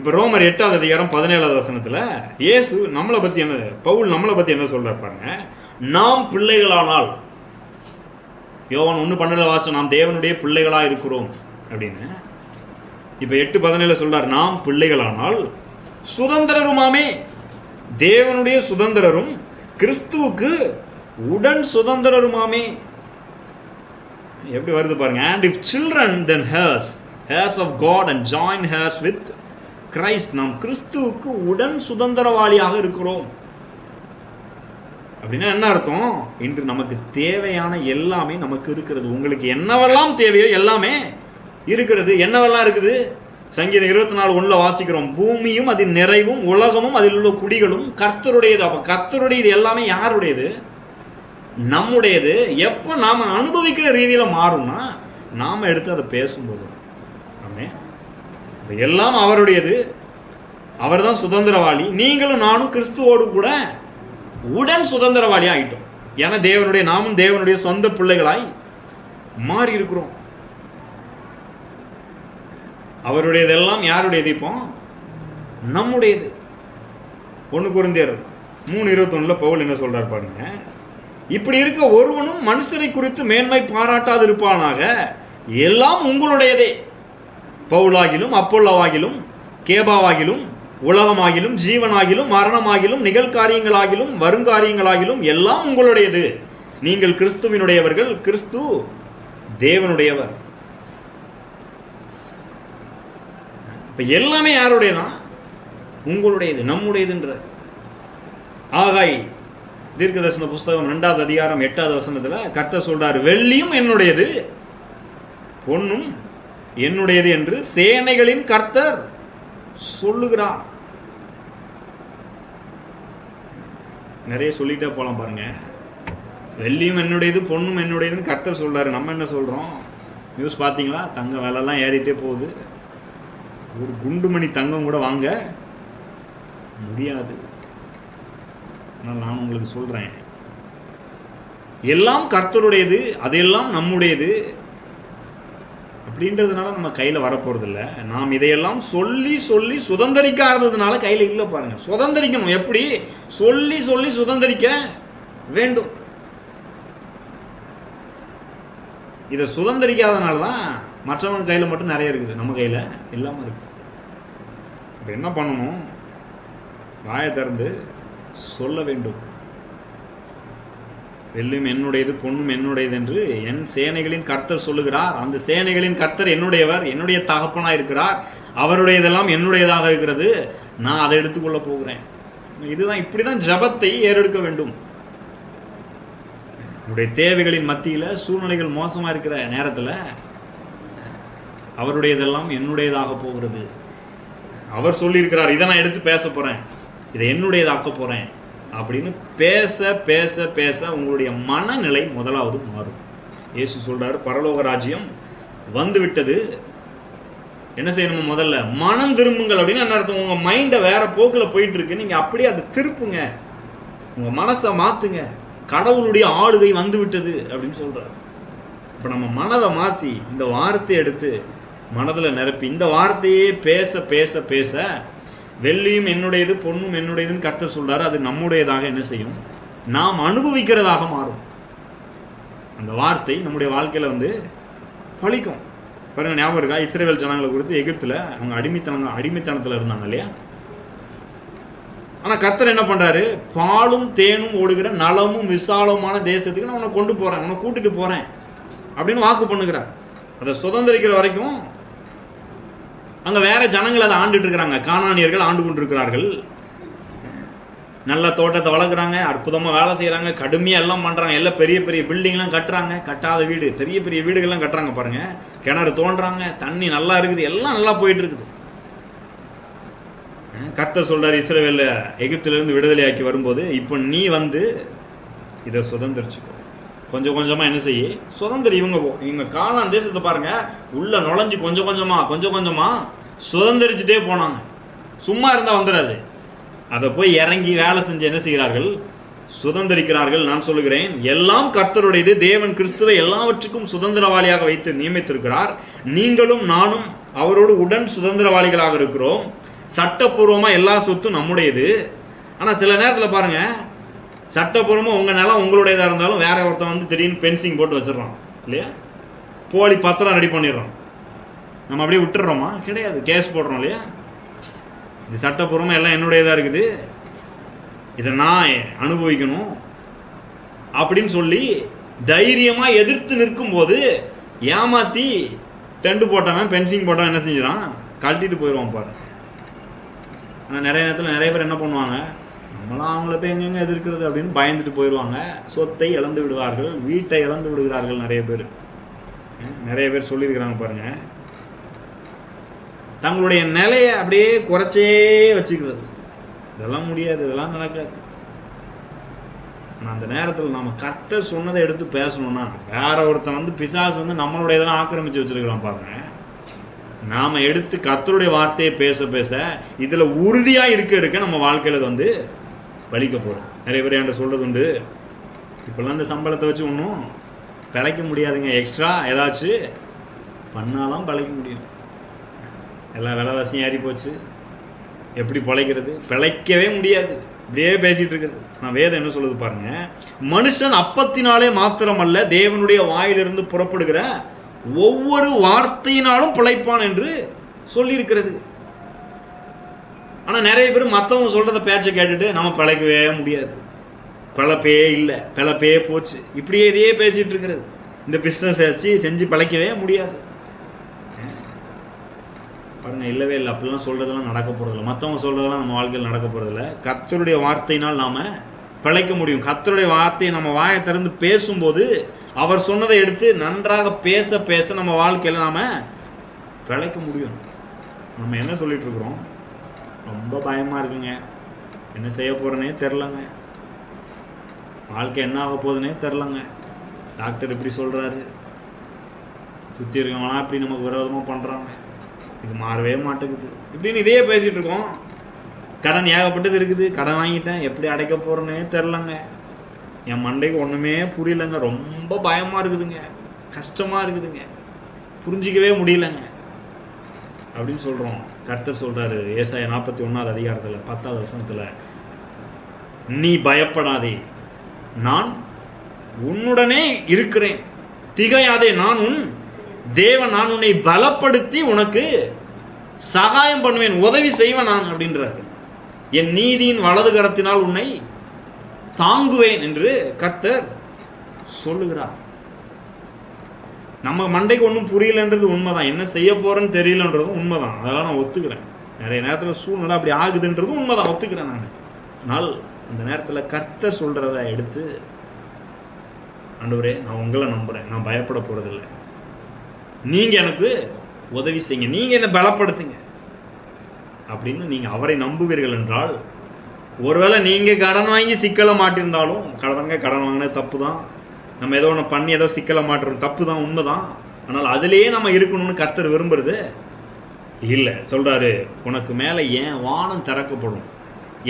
இப்ப ரோமர் 8வது அதிகாரம் 17வது வசனத்துல இயேசு நம்மளை பத்தி என்ன, பவுல் நம்மளை பத்தி என்ன சொல்றார் பாருங்க, நாம் பிள்ளைகளானால், யோவான் 1:12 வாசம், நாம் தேவனுடைய பிள்ளைகளா இருக்கிறோம் அப்படின்னு. இப்ப 8:17 சொல்றார், நாம் பிள்ளைகளானால் சுதந்திரருமாமே, தேவனுடைய சுதந்திரரும் கிறிஸ்துவுக்கு உடன் சுதந்திரருமாமே. எப்படி வருது பாருங்க. and if children then heirs of God and join heirs with Christ. நாம் கிறிஸ்துவுக்கு உடன் சுதந்திரவாளியாக இருக்கிறோம். அப்படின்னா என்ன அர்த்தம்? இன்று நமக்கு தேவையான எல்லாமே நமக்கு இருக்கிறது. உங்களுக்கு என்னவெல்லாம் தேவையோ எல்லாமே இருக்கிறது. என்னவெல்லாம் இருக்குது? சங்கீதம் 24:1 வாசிக்கிறோம். பூமியும் அதன் நிறைவும் உலகமும் அதில் உள்ள குடிகளும் கர்த்தருடையது. அப்ப கர்த்தருடையது எல்லாமே யாருடையது? நம்முடையது. எப்போ நாம் அனுபவிக்கிற ரீதியில் மாறும்னா நாம் எடுத்து அதை பேசும்போது. ஆமே, எல்லாம் அவருடையது. அவர் தான் சுதந்திரவாளி. நீங்களும் நானும் கிறிஸ்துவோடு கூட உடன் சுதந்திரவாளி ஆகிட்டோம். ஏன்னா தேவனுடைய நாமும் தேவனுடைய சொந்த பிள்ளைகளாய் மாறி இருக்கிறோம். அவருடையதெல்லாம் யாருடையது? இப்போ நம்முடையது. 1 கொரிந்தியர் 3:21 பவுல் என்ன சொல்றார் பாருங்க. இப்படி இருக்க ஒருவனும் மனுஷரை குறித்து மேன்மை பாராட்டாது இருப்பானாக, எல்லாம் உங்களுடையதே. பவுலாகிலும் அப்பொல்லோவாகிலும் கேபாவாகிலும் உலகமாகிலும் ஜீவனாகிலும் மரணமாகிலும் நிகழ்காரியங்களாகிலும் வருங்காரியங்களாகிலும் எல்லாம் உங்களுடையது. நீங்கள் கிறிஸ்துவினுடையவர்கள், கிறிஸ்து தேவனுடையவர். இப்ப எல்லாமே யாருடையதான்? உங்களுடையது, நம்முடையதுன்ற. ஆகாய் தீர்க்கதரிசன புஸ்தகம் 2வது அதிகாரம் 8வது வசனத்துல கர்த்தர் சொல்றாரு, வெள்ளியும் என்னுடையது பொன்னும் என்னுடையது என்று சேனைகளின் கர்த்தர் சொல்லுகிறார். நிறைய சொல்லிட்டே போலாம் பாருங்க. வெள்ளியும் என்னுடையது பொண்ணும் என்னுடையதுன்னு கர்த்தர் சொல்றாரு. நம்ம என்ன சொல்றோம்? நியூஸ் பார்த்தீங்களா? தங்க விலைலாம் ஏறிட்டே போகுது. ஒரு குண்டுமணி தங்கம் கூட வாங்க முடியாது. ஆனால் நான் உங்களுக்கு சொல்றேன், எல்லாம் கர்த்தருடையது, அதெல்லாம் நம்முடையது அப்படின்றதுனால நம்ம கையில் வரப்போறதில்லை. நாம் இதையெல்லாம் சொல்லி சொல்லி சுதந்திரிக்காததுனால கையில் இல்லை பாருங்க. சுதந்திரிக்கணும். எப்படி? சொல்லி சொல்லி சுதந்திரிக்க வேண்டும். இதை சுதந்திரிக்காதனால தான் மற்றவங்க கையில் மட்டும் நிறைய இருக்குது, நம்ம கையில் இல்லாமல் இருக்குது. இப்போ என்ன பண்ணணும்? வாயை திறந்து சொல்ல வேண்டும். வெள்ளியும் என்னுடையது பொண்ணும் என்னுடையது என்று என் சேனைகளின் கர்த்தர் சொல்லுகிறார். அந்த சேனைகளின் கர்த்தர் என்னுடையவர், என்னுடைய தகப்பனாக இருக்கிறார். அவருடையதெல்லாம் என்னுடையதாக இருக்கிறது. நான் அதை எடுத்துக்கொள்ள போகிறேன். இதுதான், இப்படிதான் ஜபத்தை ஏறெடுக்க வேண்டும். நம்முடைய தேவைகளின் மத்தியில் சூழ்நிலைகள் மோசமாக இருக்கிற நேரத்தில் அவருடையதெல்லாம் என்னுடையதாக போகிறது. அவர் சொல்லியிருக்கிறார், இதை நான் எடுத்து பேச போகிறேன், இதை என்னுடையதாக்க போகிறேன் அப்படின்னு பேச பேச பேச உங்களுடைய மனநிலை முதலாவது மாறும். இயேசு சொல்றாரு, பரலோக ராஜ்யம் வந்து விட்டது. என்ன செய்யணும்? முதல்ல மனம் திரும்புங்கள். அப்படின்னு என்ன அர்த்தம்? உங்க மைண்டை வேற போக்கில் போயிட்டு இருக்கு, நீங்க அப்படியே அதை திருப்புங்க, உங்க மனசை மாத்துங்க. கடவுளுடைய ஆளுகை வந்து விட்டது அப்படின்னு சொல்றாரு. இப்ப நம்ம மனதை மாத்தி இந்த வார்த்தையை எடுத்து மனதில் நிரப்பி இந்த வார்த்தையே பேச பேச பேச வெள்ளியும் என்னுடையது பொண்ணும் என்னுடையதுன்னு கர்த்தர் சொல்றாரு. அது நம்முடையதாக என்ன செய்யும்? நாம் அனுபவிக்கிறதாக மாறும். அந்த வார்த்தை நம்முடைய வாழ்க்கையில வந்து பழிக்கும். பாருங்க, ஞாபகம் இருக்கா? இஸ்ரவேல் ஜனங்களை குறித்து எகிப்துல அவங்க அடிமைத்தனத்துல இருந்தாங்க இல்லையா? ஆனா கர்த்தர் என்ன பண்றாரு? பாலும் தேனும் ஓடுகிற நலமும் விசாலமான தேசத்துக்கு நான் உன்னை கொண்டு போறேன், உன்னை கூட்டிட்டு போறேன் அப்படின்னு வாக்கு பண்ணுகிறார். அதை சுதந்திரிக்கிற வரைக்கும் அங்கே வேற ஜனங்கள் அதை ஆண்டுட்டு இருக்கிறாங்க. கானானியர்கள் ஆண்டு கொண்டு இருக்கிறார்கள். நல்ல தோட்டத்தை வளர்க்குறாங்க, அற்புதமாக வேலை செய்கிறாங்க, கடுமையாக எல்லாம் பண்ணுறாங்க. எல்லாம் பெரிய பெரிய பில்டிங்லாம் கட்டுறாங்க, கட்டாத வீடு, பெரிய பெரிய வீடுகள்லாம் கட்டுறாங்க பாருங்க. கிணறு தோன்றாங்க, தண்ணி நல்லா இருக்குது, எல்லாம் நல்லா போயிட்டு இருக்குது. கர்த்தர் சொல்றாரு, இஸ்ரவேல் எகிப்திலிருந்து விடுதலையாக்கி வரும்போது, இப்போ நீ வந்து இதை சுதந்திரிச்சுக்கோ. கொஞ்சம் கொஞ்சமா என்ன செய்ய சுதந்திரி. இவங்க கானான் தேசத்தை பாருங்க, உள்ள நுழைஞ்சு கொஞ்சம் கொஞ்சமா சுதந்திரிச்சுட்டே போனாங்க. சும்மா இருந்தா வந்துடாது. அதை போய் இறங்கி வேலை செஞ்சு என்ன செய்கிறார்கள்? சுதந்திரிக்கிறார்கள். நான் சொல்லுகிறேன், எல்லாம் கர்த்தருடையது. தேவன் கிறிஸ்துவை எல்லாவற்றுக்கும் சுதந்திரவாளியாக வைத்து நியமித்திருக்கிறார். நீங்களும் நானும் அவரோடு உடன் சுதந்திரவாளிகளாக இருக்கிறோம். சட்டப்பூர்வமா எல்லா சொத்தும் நம்முடையது. ஆனா சில நேரத்தில் பாருங்க, சட்டப்பூர்வமாக உங்கள் நிலம் உங்களுடையதாக இருந்தாலும் வேற ஒருத்தன் வந்து திடீர்னு பென்சிங் போட்டு வச்சிடறான் இல்லையா? போலி பத்திரம் ரெடி பண்ணிடுறோம். நம்ம அப்படியே விட்டுடுறோமா? கிடையாது, கேஸ் போடுறோம் இல்லையா? இது சட்டப்பூர்வமாக எல்லாம் என்னுடையதாக இருக்குது, இதை நான் அனுபவிக்கணும் அப்படின்னு சொல்லி தைரியமாக எதிர்த்து நிற்கும் போது ஏமாற்றி டென்ட் போட்டவன் பென்சிங் போட்டவன் என்ன செஞ்சிடான், கழட்டிட்டு போயிடுவான் பாரு. ஆனால் நிறைய நேரத்தில் நிறைய பேர் என்ன பண்ணுவாங்க, நம்மளாம் அவங்கள போய் எங்கெங்க எதிர்க்கிறது அப்படின்னு பயந்துட்டு போயிடுவாங்க. சொத்தை இழந்து விடுவார்கள், வீட்டை இழந்து விடுகிறார்கள். நிறைய பேர் சொல்லியிருக்கிறாங்க பாருங்க. தங்களுடைய நிலையை அப்படியே குறைச்சே வச்சுக்கிறது. இதெல்லாம் முடியாது, இதெல்லாம் நடக்காது. ஆனால் அந்த நேரத்தில் நம்ம கர்த்தர் சொன்னதை எடுத்து பேசணும்னா, வேற ஒருத்தன் பிசாசு நம்மளுடைய இதெல்லாம் ஆக்கிரமிச்சு வச்சிருக்கிறான் பாருங்க. நாம் எடுத்து கர்த்தருடைய வார்த்தையை பேச பேச இதில் உறுதியாக இருக்க நம்ம வாழ்க்கையில் அது வலிக்க போகிறோம். நிறைய பேர் என்கிட்ட சொல்கிறது உண்டு, இப்போல்லாம் இந்த சம்பளத்தை வச்சு ஒன்றும் பிழைக்க முடியாதுங்க, எக்ஸ்ட்ரா ஏதாச்சும் பண்ணாதான் பிழைக்க முடியும். எல்லா விலைவாசியும் ஏறி போச்சு, எப்படி பிழைக்கிறது? பிழைக்கவே முடியாது. இப்படியே பேசிகிட்டு இருக்குது. நான் வேதம் என்ன சொல்லுது பாருங்க, மனுஷன் அப்பத்தினாலே மாத்திரமல்ல தேவனுடைய வாயிலிருந்து புறப்படுகிற ஒவ்வொரு வார்த்தையினாலும் பிழைப்பான் என்று சொல்லியிருக்கிறது. ஆனால் நிறைய பேர் மற்றவங்க சொல்கிறத பேச்சை கேட்டுட்டு நம்ம பிழைக்கவே முடியாது, பிழைப்பே இல்லை, பிழைப்பே போச்சு, இப்படியே இதையே பேசிகிட்டு இருக்கிறது. இந்த பிஸ்னஸ் வச்சு செஞ்சு பிழைக்கவே முடியாது பாருங்க. இல்லவே இல்லை, அப்படிலாம் சொல்கிறதெல்லாம் நடக்க போகிறதில்ல. மற்றவங்க சொல்கிறதெல்லாம் நம்ம வாழ்க்கையில் நடக்க போகிறதில்ல. கர்த்தருடைய வார்த்தையினால் நாம் பிழைக்க முடியும். கர்த்தருடைய வார்த்தையை நம்ம வாயை திறந்து பேசும்போது அவர் சொன்னதை எடுத்து நன்றாக பேச பேச நம்ம வாழ்க்கையில் நாம் பிழைக்க முடியும். நம்ம என்ன சொல்லிட்டு இருக்கிறோம், ரொம்ப பயமாக இருக்குங்க, என்ன செய்ய போகிறேனே தெரிலங்க, வாழ்க்கை என்ன ஆக போகுதுன்னே தெரிலங்க, டாக்டர் இப்படி சொல்கிறாரு, சுற்றி இருக்கவங்களாம் இப்படி நமக்கு விரோதமாக பண்ணுறாங்க, இது மாறவே மாட்டேங்குது, இப்படின்னு இதையே பேசிகிட்டு இருக்கோம். கடன் ஏகப்பட்டது இருக்குது, கடன் வாங்கிட்டேன், எப்படி அடைக்க போகிறேன்னே தெரிலங்க, என் மண்டைக்கு ஒன்றுமே புரியலைங்க, ரொம்ப பயமாக இருக்குதுங்க, கஷ்டமாக இருக்குதுங்க, புரிஞ்சிக்கவே முடியலங்க அப்படின்னு சொல்கிறோம். கர்த்தர் சொல்கிறாரு ஏசாயா 41 அதிகாரத்தில் 10வது வசனத்தில், நீ பயப்படாதே, நான் உன்னுடனே இருக்கிறேன், திகையாதே, நான் உன் தேவன், நான் உன்னை பலப்படுத்தி உனக்கு சகாயம் பண்ணுவேன், உதவி செய்வேன் நான் அப்படின்றாரு. என் நீதியின் வலது கரத்தினால் உன்னை தாங்குவேன் என்று கர்த்தர் சொல்லுகிறார். நம்ம மண்டைக்கு ஒன்றும் புரியலன்றது உண்மைதான், என்ன செய்ய போறேன்னு தெரியலன்றதும் உண்மைதான், அதெல்லாம் நான் ஒத்துக்கிறேன். நிறைய நேரத்தில் சூழ்நிலை அப்படி ஆகுதுன்றதும் உண்மைதான், ஒத்துக்கிறேன் நான். ஆனால் அந்த நேரத்தில் கர்த்தர் சொல்றதை எடுத்து, ஆண்டவரே நான் உங்களை நம்புறேன், நான் பயப்பட போறதில்லை, நீங்க எனக்கு உதவி செய்யுங்க, நீங்க என்ன பலப்படுத்துங்க அப்படின்னு நீங்க அவரை நம்புவீர்கள் என்றால், ஒருவேளை நீங்க கடன் வாங்கி சிக்கலை மாட்டிருந்தாலும், கடன் வாங்கினது தப்பு தான், நம்ம ஏதோ ஒன்று பண்ணி ஏதோ சிக்கலை மாட்டுறது தப்பு தான், உண்மைதான். ஆனால் அதிலேயே நம்ம இருக்கணும்னு கர்த்தர் விரும்புறது இல்லை. சொல்றாரு, உனக்கு மேலே ஏன் வானம் திறக்கப்படும்,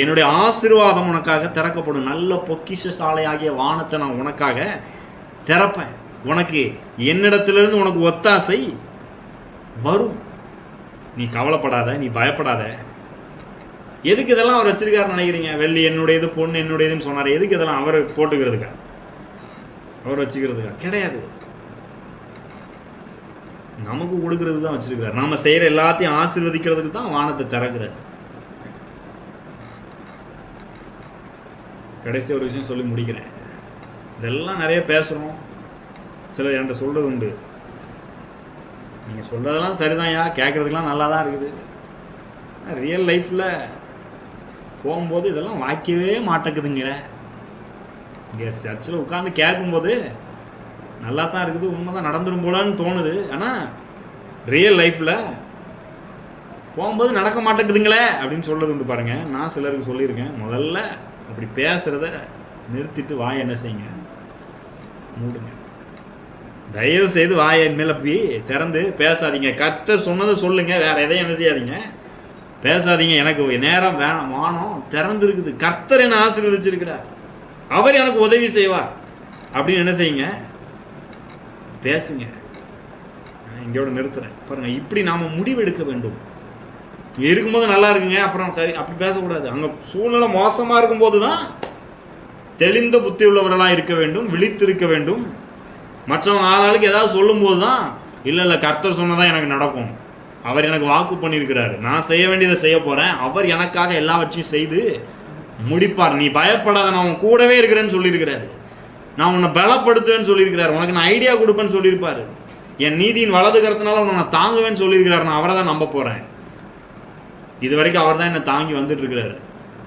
என்னுடைய ஆசீர்வாதம் உனக்காக திறக்கப்படும், நல்ல பொக்கிஷ சாலையாகிய வானத்தை நான் உனக்காக திறப்பேன், உனக்கு என்னிடத்திலிருந்து உனக்கு ஒத்தாசை வரும், நீ கவலைப்படாத, நீ பயப்படாத. எதுக்கு இதெல்லாம் அவர் வச்சிருக்காருன்னு நினைக்கிறீங்க? வெள்ளி என்னுடையது, பொண்ணு என்னுடையதுன்னு சொன்னார், எதுக்கு இதெல்லாம் அவர் போட்டுக்கிறதுக்கா, அவர் வச்சுக்கிறதுக்கா? கிடையாது, நமக்கு கொடுக்கறது தான் வச்சிருக்கிறார். நாம செய்யற எல்லாத்தையும் ஆசீர்வதிக்கிறதுக்கு தான் வானத்தை திறக்கிறார். கடைசி ஒரு விஷயம் சொல்லி முடிக்கிறேன். இதெல்லாம் நிறைய பேசுறோம், சிலர் என்கிட்ட சொல்றது உண்டு, நீங்க சொல்றதெல்லாம் சரிதான்யா, கேட்கறதுக்கெல்லாம் நல்லா தான் இருக்குது, ரியல் லைஃப்ல போகும்போது இதெல்லாம் வாய்க்கவே மாட்டேங்குதுங்கிற. இங்கே சர்ச்சில் உட்காந்து கேட்கும்போது நல்லா தான் இருக்குது, உண்மைதான் நடந்துடும் போலான்னு தோணுது, ஆனால் ரியல் லைஃப்பில் போகும்போது நடக்க மாட்டேங்குதுங்களே அப்படின்னு சொல்கிறது உண்டு பாருங்க. நான் சிலருக்கு சொல்லியிருக்கேன், முதல்ல அப்படி பேசுகிறத நிறுத்திட்டு வாயை என்ன செய்யுங்க, மூடுங்க. தயவு செய்து வாயை மேலே போய் திறந்து பேசாதீங்க. கர்த்தர் சொன்னதை சொல்லுங்க, வேற எதையும் என்ன செய்யாதீங்க, பேசாதீங்க. எனக்கு நேரம் வேணாம், வானம் திறந்துருக்குது, கர்த்தர் என்ன ஆசீர்வதிச்சிருக்கிறார், அவர் எனக்கு உதவி செய்வார் அப்படின்னு என்ன செய்யுங்க, பேசுங்க. இங்கோட நிறுத்துறேன் பாருங்க. இப்படி நாம முடிவு எடுக்க வேண்டும். இருக்கும்போது நல்லா இருக்குங்க, அப்புறம் சரி அப்படி பேசக்கூடாது. அங்கே சூழ்நிலை மோசமாக இருக்கும்போது தான் தெளிந்த புத்தி உள்ளவர்களாக இருக்க வேண்டும், விழித்திருக்க வேண்டும். மற்றவங்க ஆளாளுக்கு ஏதாவது சொல்லும்போது தான் இல்லை கர்த்தர் சொன்னதான் எனக்கு நடக்கும், அவர் எனக்கு வாக்கு பண்ணியிருக்கிறாரு, நான் செய்ய வேண்டியதை செய்ய போகிறேன், அவர் எனக்காக எல்லாவற்றையும் செய்து முடிப்பார், நீ பயப்படாத, நான் அவன் கூடவே இருக்கிறேன்னு சொல்லியிருக்கிறாரு. நான் உன்னை பலப்படுத்துவேன்னு சொல்லியிருக்கிறார். உனக்கு நான் ஐடியா கொடுப்பேன்னு சொல்லியிருப்பாரு. என் நீதியின் வலது கரத்தினால உன்னை நான் தாங்குவேன்னு சொல்லியிருக்கிறார். நான் அவரை தான் நம்ப போகிறேன். இது வரைக்கும் அவர் தான் என்னை தாங்கி வந்துட்டு இருக்கிறாரு.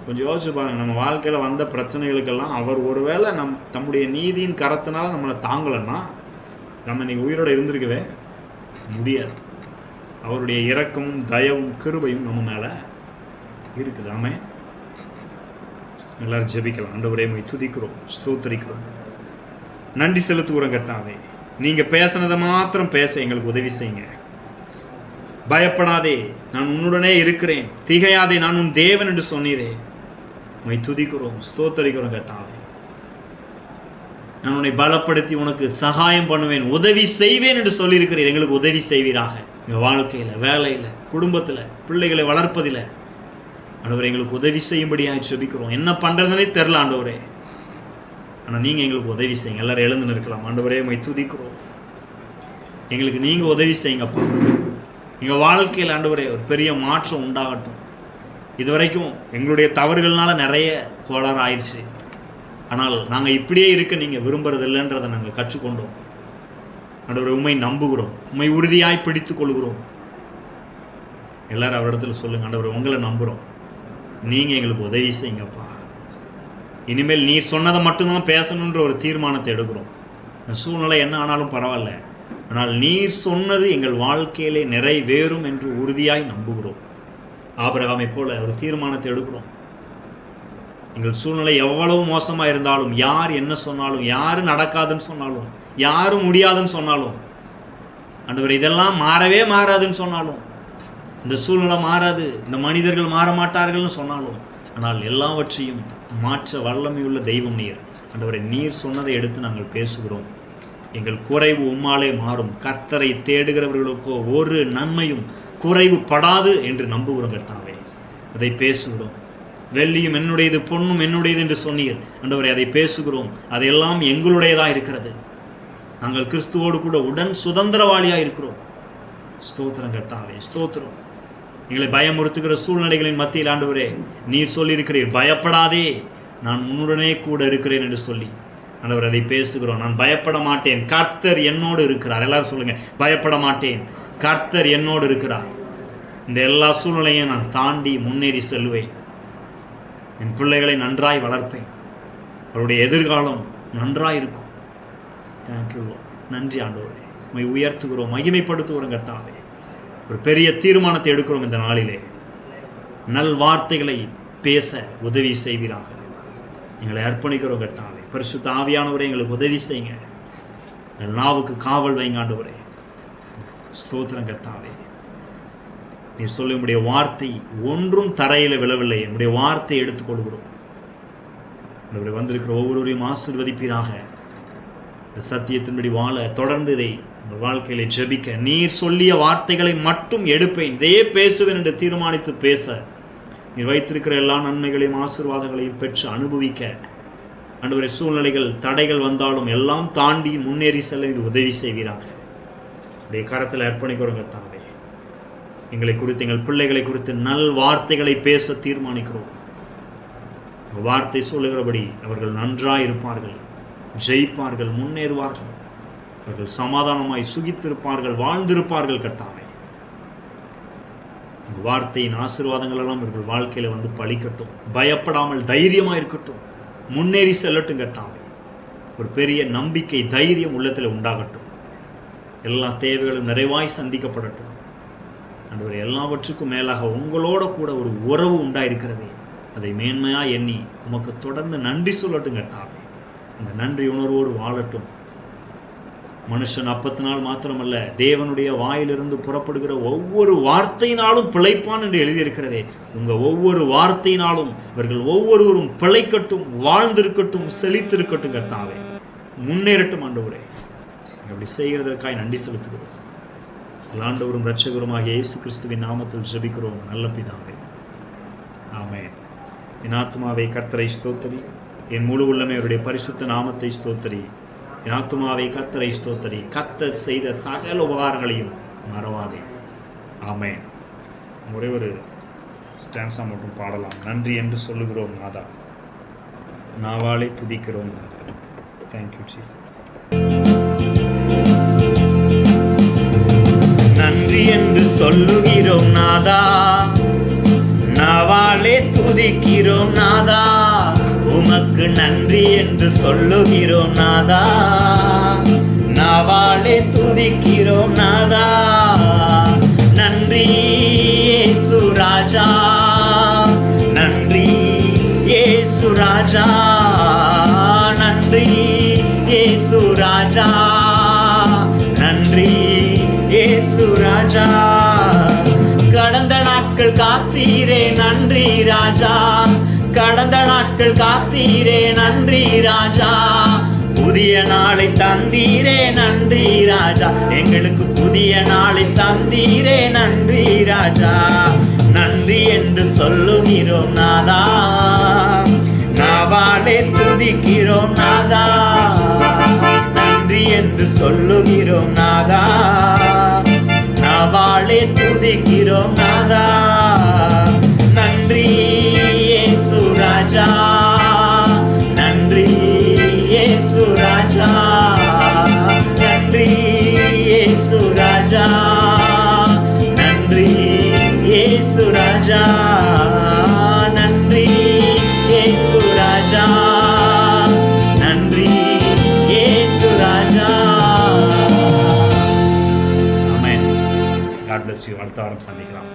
கொஞ்சம் யோசிச்சு பாருங்க, நம்ம வாழ்க்கையில் வந்த பிரச்சனைகளுக்கெல்லாம் அவர் ஒருவேளை தம்முடைய நீதியின் கரத்தினால நம்மளை தாங்கலைன்னா நம்ம இன்னைக்கு உயிரோடு இருந்திருக்கவே முடியாது. அவருடைய இரக்கமும் தயவும் கிருபையும் நம்ம மேலே இருக்குது. ஆமே. எல்லாரும் ஜெபிக்கலாம். ஆண்டவரே உம்மை துதிக்கிறோம், ஸ்தோத்திரிக்கிறோம், நன்றி செலுத்துகிறோம் கர்த்தாவே. நீங்க பேசினதை மாத்திரம் பேச எங்களுக்கு உதவி செய்யுங்க. பயப்படாதே, நான் உன்னுடனே இருக்கிறேன், திகையாதே, நான் உன் தேவன் என்று சொன்னீரே. உம்மை துதிக்கிறோம், ஸ்தோத்திரிக்கிறோம் கர்த்தாவே. நான் உன்னை பலப்படுத்தி உனக்கு சகாயம் பண்ணுவேன், உதவி செய்வேன் என்று சொல்லியிருக்கிறீர். எங்களுக்கு உதவி செய்வீராக. எங்கள் வாழ்க்கையில், வேலையில், குடும்பத்தில், பிள்ளைகளை வளர்ப்பதில் ஆண்டவரே எங்களுக்கு உதவி செய்யும்படியாக ஜெபிக்கிறோம். என்ன பண்ணுறதுனே தெரில ஆண்டவரே, ஆனால் நீங்கள் எங்களுக்கு உதவி செய்யுங்க. எல்லாரும் எழுந்து நிற்கலாம். ஆண்டவரே உம்மை துதிக்கிறோம். எங்களுக்கு நீங்கள் உதவி செய்யுங்கப்பா. எங்கள் வாழ்க்கையில் ஆண்டவரே ஒரு பெரிய மாற்றம் உண்டாகட்டும். இதுவரைக்கும் எங்களுடைய தவறுகள்னால நிறைய கோளாறு ஆயிடுச்சு. ஆனால் நாங்கள் இப்படியே இருக்க நீங்கள் விரும்புறது இல்லைன்றதை நாங்கள் கற்றுக்கொண்டோம். ஆண்டவரே உம்மை நம்புகிறோம், உம்மை உறுதியாய் பிடித்து கொள்கிறோம். எல்லாரும் அவரிடத்துல சொல்லுங்கள், ஆண்டவரே உங்களை நம்புகிறோம், நீங்கள் எங்களுக்கு உதவி செய்யுங்கப்பா. இனிமேல் நீர் சொன்னதை மட்டும்தான் பேசணுன்ற ஒரு தீர்மானத்தை எடுக்கிறோம். சூழ்நிலை என்ன ஆனாலும் பரவாயில்ல, ஆனால் நீர் சொன்னது எங்கள் வாழ்க்கையிலே நிறைவேறும் என்று உறுதியாய் நம்புகிறோம். ஆபிரகாமை போல ஒரு தீர்மானத்தை எடுக்கிறோம். எங்கள் சூழ்நிலை எவ்வளவு மோசமாக இருந்தாலும், யார் என்ன சொன்னாலும், யார் நடக்காதுன்னு சொன்னாலும், யாரும் முடியாதுன்னு சொன்னாலும், ஆண்டவரே இதெல்லாம் மாறவே மாறாதுன்னு சொன்னாலும், இந்த சூழ்நிலை மாறாது, இந்த மனிதர்கள் மாற மாட்டார்கள்னு சொன்னாலும், ஆனால் எல்லாவற்றையும் மாற்ற வல்லமையுள்ள தெய்வம் நீர். ஆண்டவரே நீர் சொன்னதை எடுத்து நாங்கள் பேசுகிறோம். எங்கள் குறைவு உம்மாலே மாறும். கர்த்தரை தேடுகிறவர்களுக்கோ ஒரு நன்மையும் குறைவு படாது என்று நம்புகிறோம் கர்த்தாவே. அதை பேசுகிறோம். வெள்ளியும் என்னுடையது, பொன்னும் என்னுடையது என்று சொன்னீர். ஆண்டவரே அதை பேசுகிறோம். அதையெல்லாம் எங்களுடையதாக இருக்கிறது. நாங்கள் கிறிஸ்துவோடு கூட உடன் சுதந்திரவாளியாக இருக்கிறோம். ஸ்தோத்திரம் கர்த்தாவே, ஸ்தோத்திரம். எங்களை பயமுறுத்துகிற சூழ்நிலைகளின் மத்தியில் ஆண்டவரே நீர் சொல்லியிருக்கிறீர், பயப்படாதே, நான் உன்னுடனே கூட இருக்கிறேன் என்று சொல்லி ஆண்டவர் அதை பேசுகிறோம். நான் பயப்பட மாட்டேன், கர்த்தர் என்னோடு இருக்கிறார். எல்லாரும் சொல்லுங்க, பயப்பட மாட்டேன், கர்த்தர் என்னோடு இருக்கிறார். இந்த எல்லா சூழ்நிலையும் நான் தாண்டி முன்னேறி செல்வேன். என் பிள்ளைகளை நன்றாய் வளர்ப்பேன். அவருடைய எதிர்காலம் நன்றாய் இருக்கும். தேங்க்யூ. நன்றி ஆண்டவரே, உம்மை உயர்த்துகிறோம், மகிமைப்படுத்துகிறோம் கர்த்தாவே. ஒரு பெரிய தீர்மானத்தை எடுக்கிறோம் இந்த நாளிலே. நல் வார்த்தைகளை பேச உதவி செய்வீராக. எங்களை அர்ப்பணிக்கிறோம் கர்த்தாவே. பரிசுத்த ஆவியானவரே எங்களுக்கு உதவி செய்யுங்க. எங்கள் நாவுக்கு காவல் வைங்க ஆண்டவரே. ஸ்தோத்திரம் கர்த்தாவே. நீ சொல்ல உடைய வார்த்தை ஒன்றும் தரையில் விழவில்லை. என்னுடைய வார்த்தையை எடுத்துக்கொள்கிறோம். ஆண்டவரே வந்திருக்கிற ஒவ்வொருவரையும் ஆசீர்வதிப்பீராக. இந்த சத்தியத்தின்படி வாழ தொடர்ந்து இதை உங்கள் வாழ்க்கையில ஜெபிக்க, நீர் சொல்லிய வார்த்தைகளை மட்டும் எடுப்பேன், இதையே பேசுவேன் என்று தீர்மானித்து பேச, நீர் வைத்திருக்கிற எல்லா நன்மைகளையும் ஆசீர்வாதங்களையும் பெற்று அனுபவிக்க ஆண்டவரே சூழ்நிலைகள் தடைகள் வந்தாலும் எல்லாம் தாண்டி முன்னேறி செல்ல உதவி செய்வீராக. உடைய கரத்தில் அர்ப்பணிக்கிறோம் கர்த்தாவே. எங்களை குறித்து, எங்கள் பிள்ளைகளை குறித்து நல் வார்த்தைகளை பேச தீர்மானிக்கிறோம். வார்த்தை சொல்லுகிறபடி அவர்கள் நன்றாய் இருப்பார்கள், ஜெயிப்பார்கள், முன்னேறுவார்கள், அவர்கள் சமாதானமாய் சுகித்திருப்பார்கள், வாழ்ந்திருப்பார்கள் கர்த்தாவே. வார்த்தையின் ஆசீர்வாதங்கள் எல்லாம் இவர்கள் வாழ்க்கையில வந்து பலிக்கட்டும். பயப்படாமல் தைரியமா இருக்கட்டும், முன்னேறி செல்லட்டும் கர்த்தாவே. ஒரு பெரிய நம்பிக்கை, தைரியம் உள்ளத்தில் உண்டாகட்டும். எல்லா தேவைகளும் நிறைவாய் சந்திக்கப்படட்டும். ஆண்டவரே எல்லாவற்றுக்கும் மேலாக உங்களோட கூட ஒரு உறவு உண்டாயிருக்கிறதே, அதை மேன்மையா எண்ணி உமக்கு தொடர்ந்து நன்றி சொல்லட்டும் கர்த்தாவே. அந்த நன்றி உணர்வோடு வாழட்டும். மனுஷன் அப்பத்தினால் மாத்திரமல்ல, தேவனுடைய வாயிலிருந்து புறப்படுகிற ஒவ்வொரு வார்த்தையினாலும் பிழைப்பான் என்று எழுதியிருக்கிறதே, உங்க ஒவ்வொரு வார்த்தையினாலும் இவர்கள் ஒவ்வொருவரும் பிழைக்கட்டும், வாழ்ந்திருக்கட்டும், செழித்திருக்கட்டும் கர்த்தாவே. முன்னேறட்டும் ஆண்டவரே. அப்படி செய்கிறதற்காக நன்றி செலுத்துகிறோம். ஆண்டவரும் இரட்சகருமாகிய இயேசு கிறிஸ்துவின் நாமத்தில் ஜெபிக்கிறோம் நல்ல பிதாவே, ஆமென். என் ஆத்துமாவை கர்த்தரை ஸ்தோத்திரி, என் முழு உள்ளமே அவருடைய பரிசுத்த நாமத்தை ஸ்தோத்திரி. என் ஆத்துமாவை கர்த்தரை ஸ்தோத்திரி, கர்த்தர் செய்த சகல உபகாரங்களையும் மறவாதே. ஆமென். ஒரே ஒரு ஸ்டான்ஸா மட்டும் பாடலாம். நன்றி என்று சொல்லுகிறோம் நாதா, நாவாலே துதிக்கிறோம். Thank you Jesus. நன்றி என்று சொல்லுகிறோம் நாதா, நாவாலே துதிக்கிறோம் நாதா. உமக்கு நன்றி என்று சொல்லுகிறோம் நாதா, நாவாலே துதிக்கிறோம் நாதா. நன்றி இயேசு ராஜா, நன்றி இயேசு ராஜா, நன்றி இயேசு ராஜா, நன்றி இயேசு ராஜா. கடந்த நாட்கள் காத்தீரே நன்றி ராஜா, கடந்த நாட்கள் காத்தீரே நன்றி ராஜா. புதிய நாளை தந்தீரே நன்றி ராஜா, எங்களுக்கு புதிய நாளை தந்தீரே நன்றி ராஜா. நன்றி என்று சொல்லுகிறோம் நாதா, நாவாலே துதிக்கிறோம் நாதா. நன்றி என்று சொல்லுகிறோம் நாதா, நாவாலே துதிக்கிறோம் நாதா. நன்றி இயேசு ராஜா, நன்றி இயேசு ராஜா, நன்றி இயேசு ராஜா, நன்றி இயேசு ராஜா, நன்றி இயேசு ராஜா, நன்றி இயேசு ராஜா. ஆமென். God bless you. அடுத்த வாரம் சந்திக்கலாம்.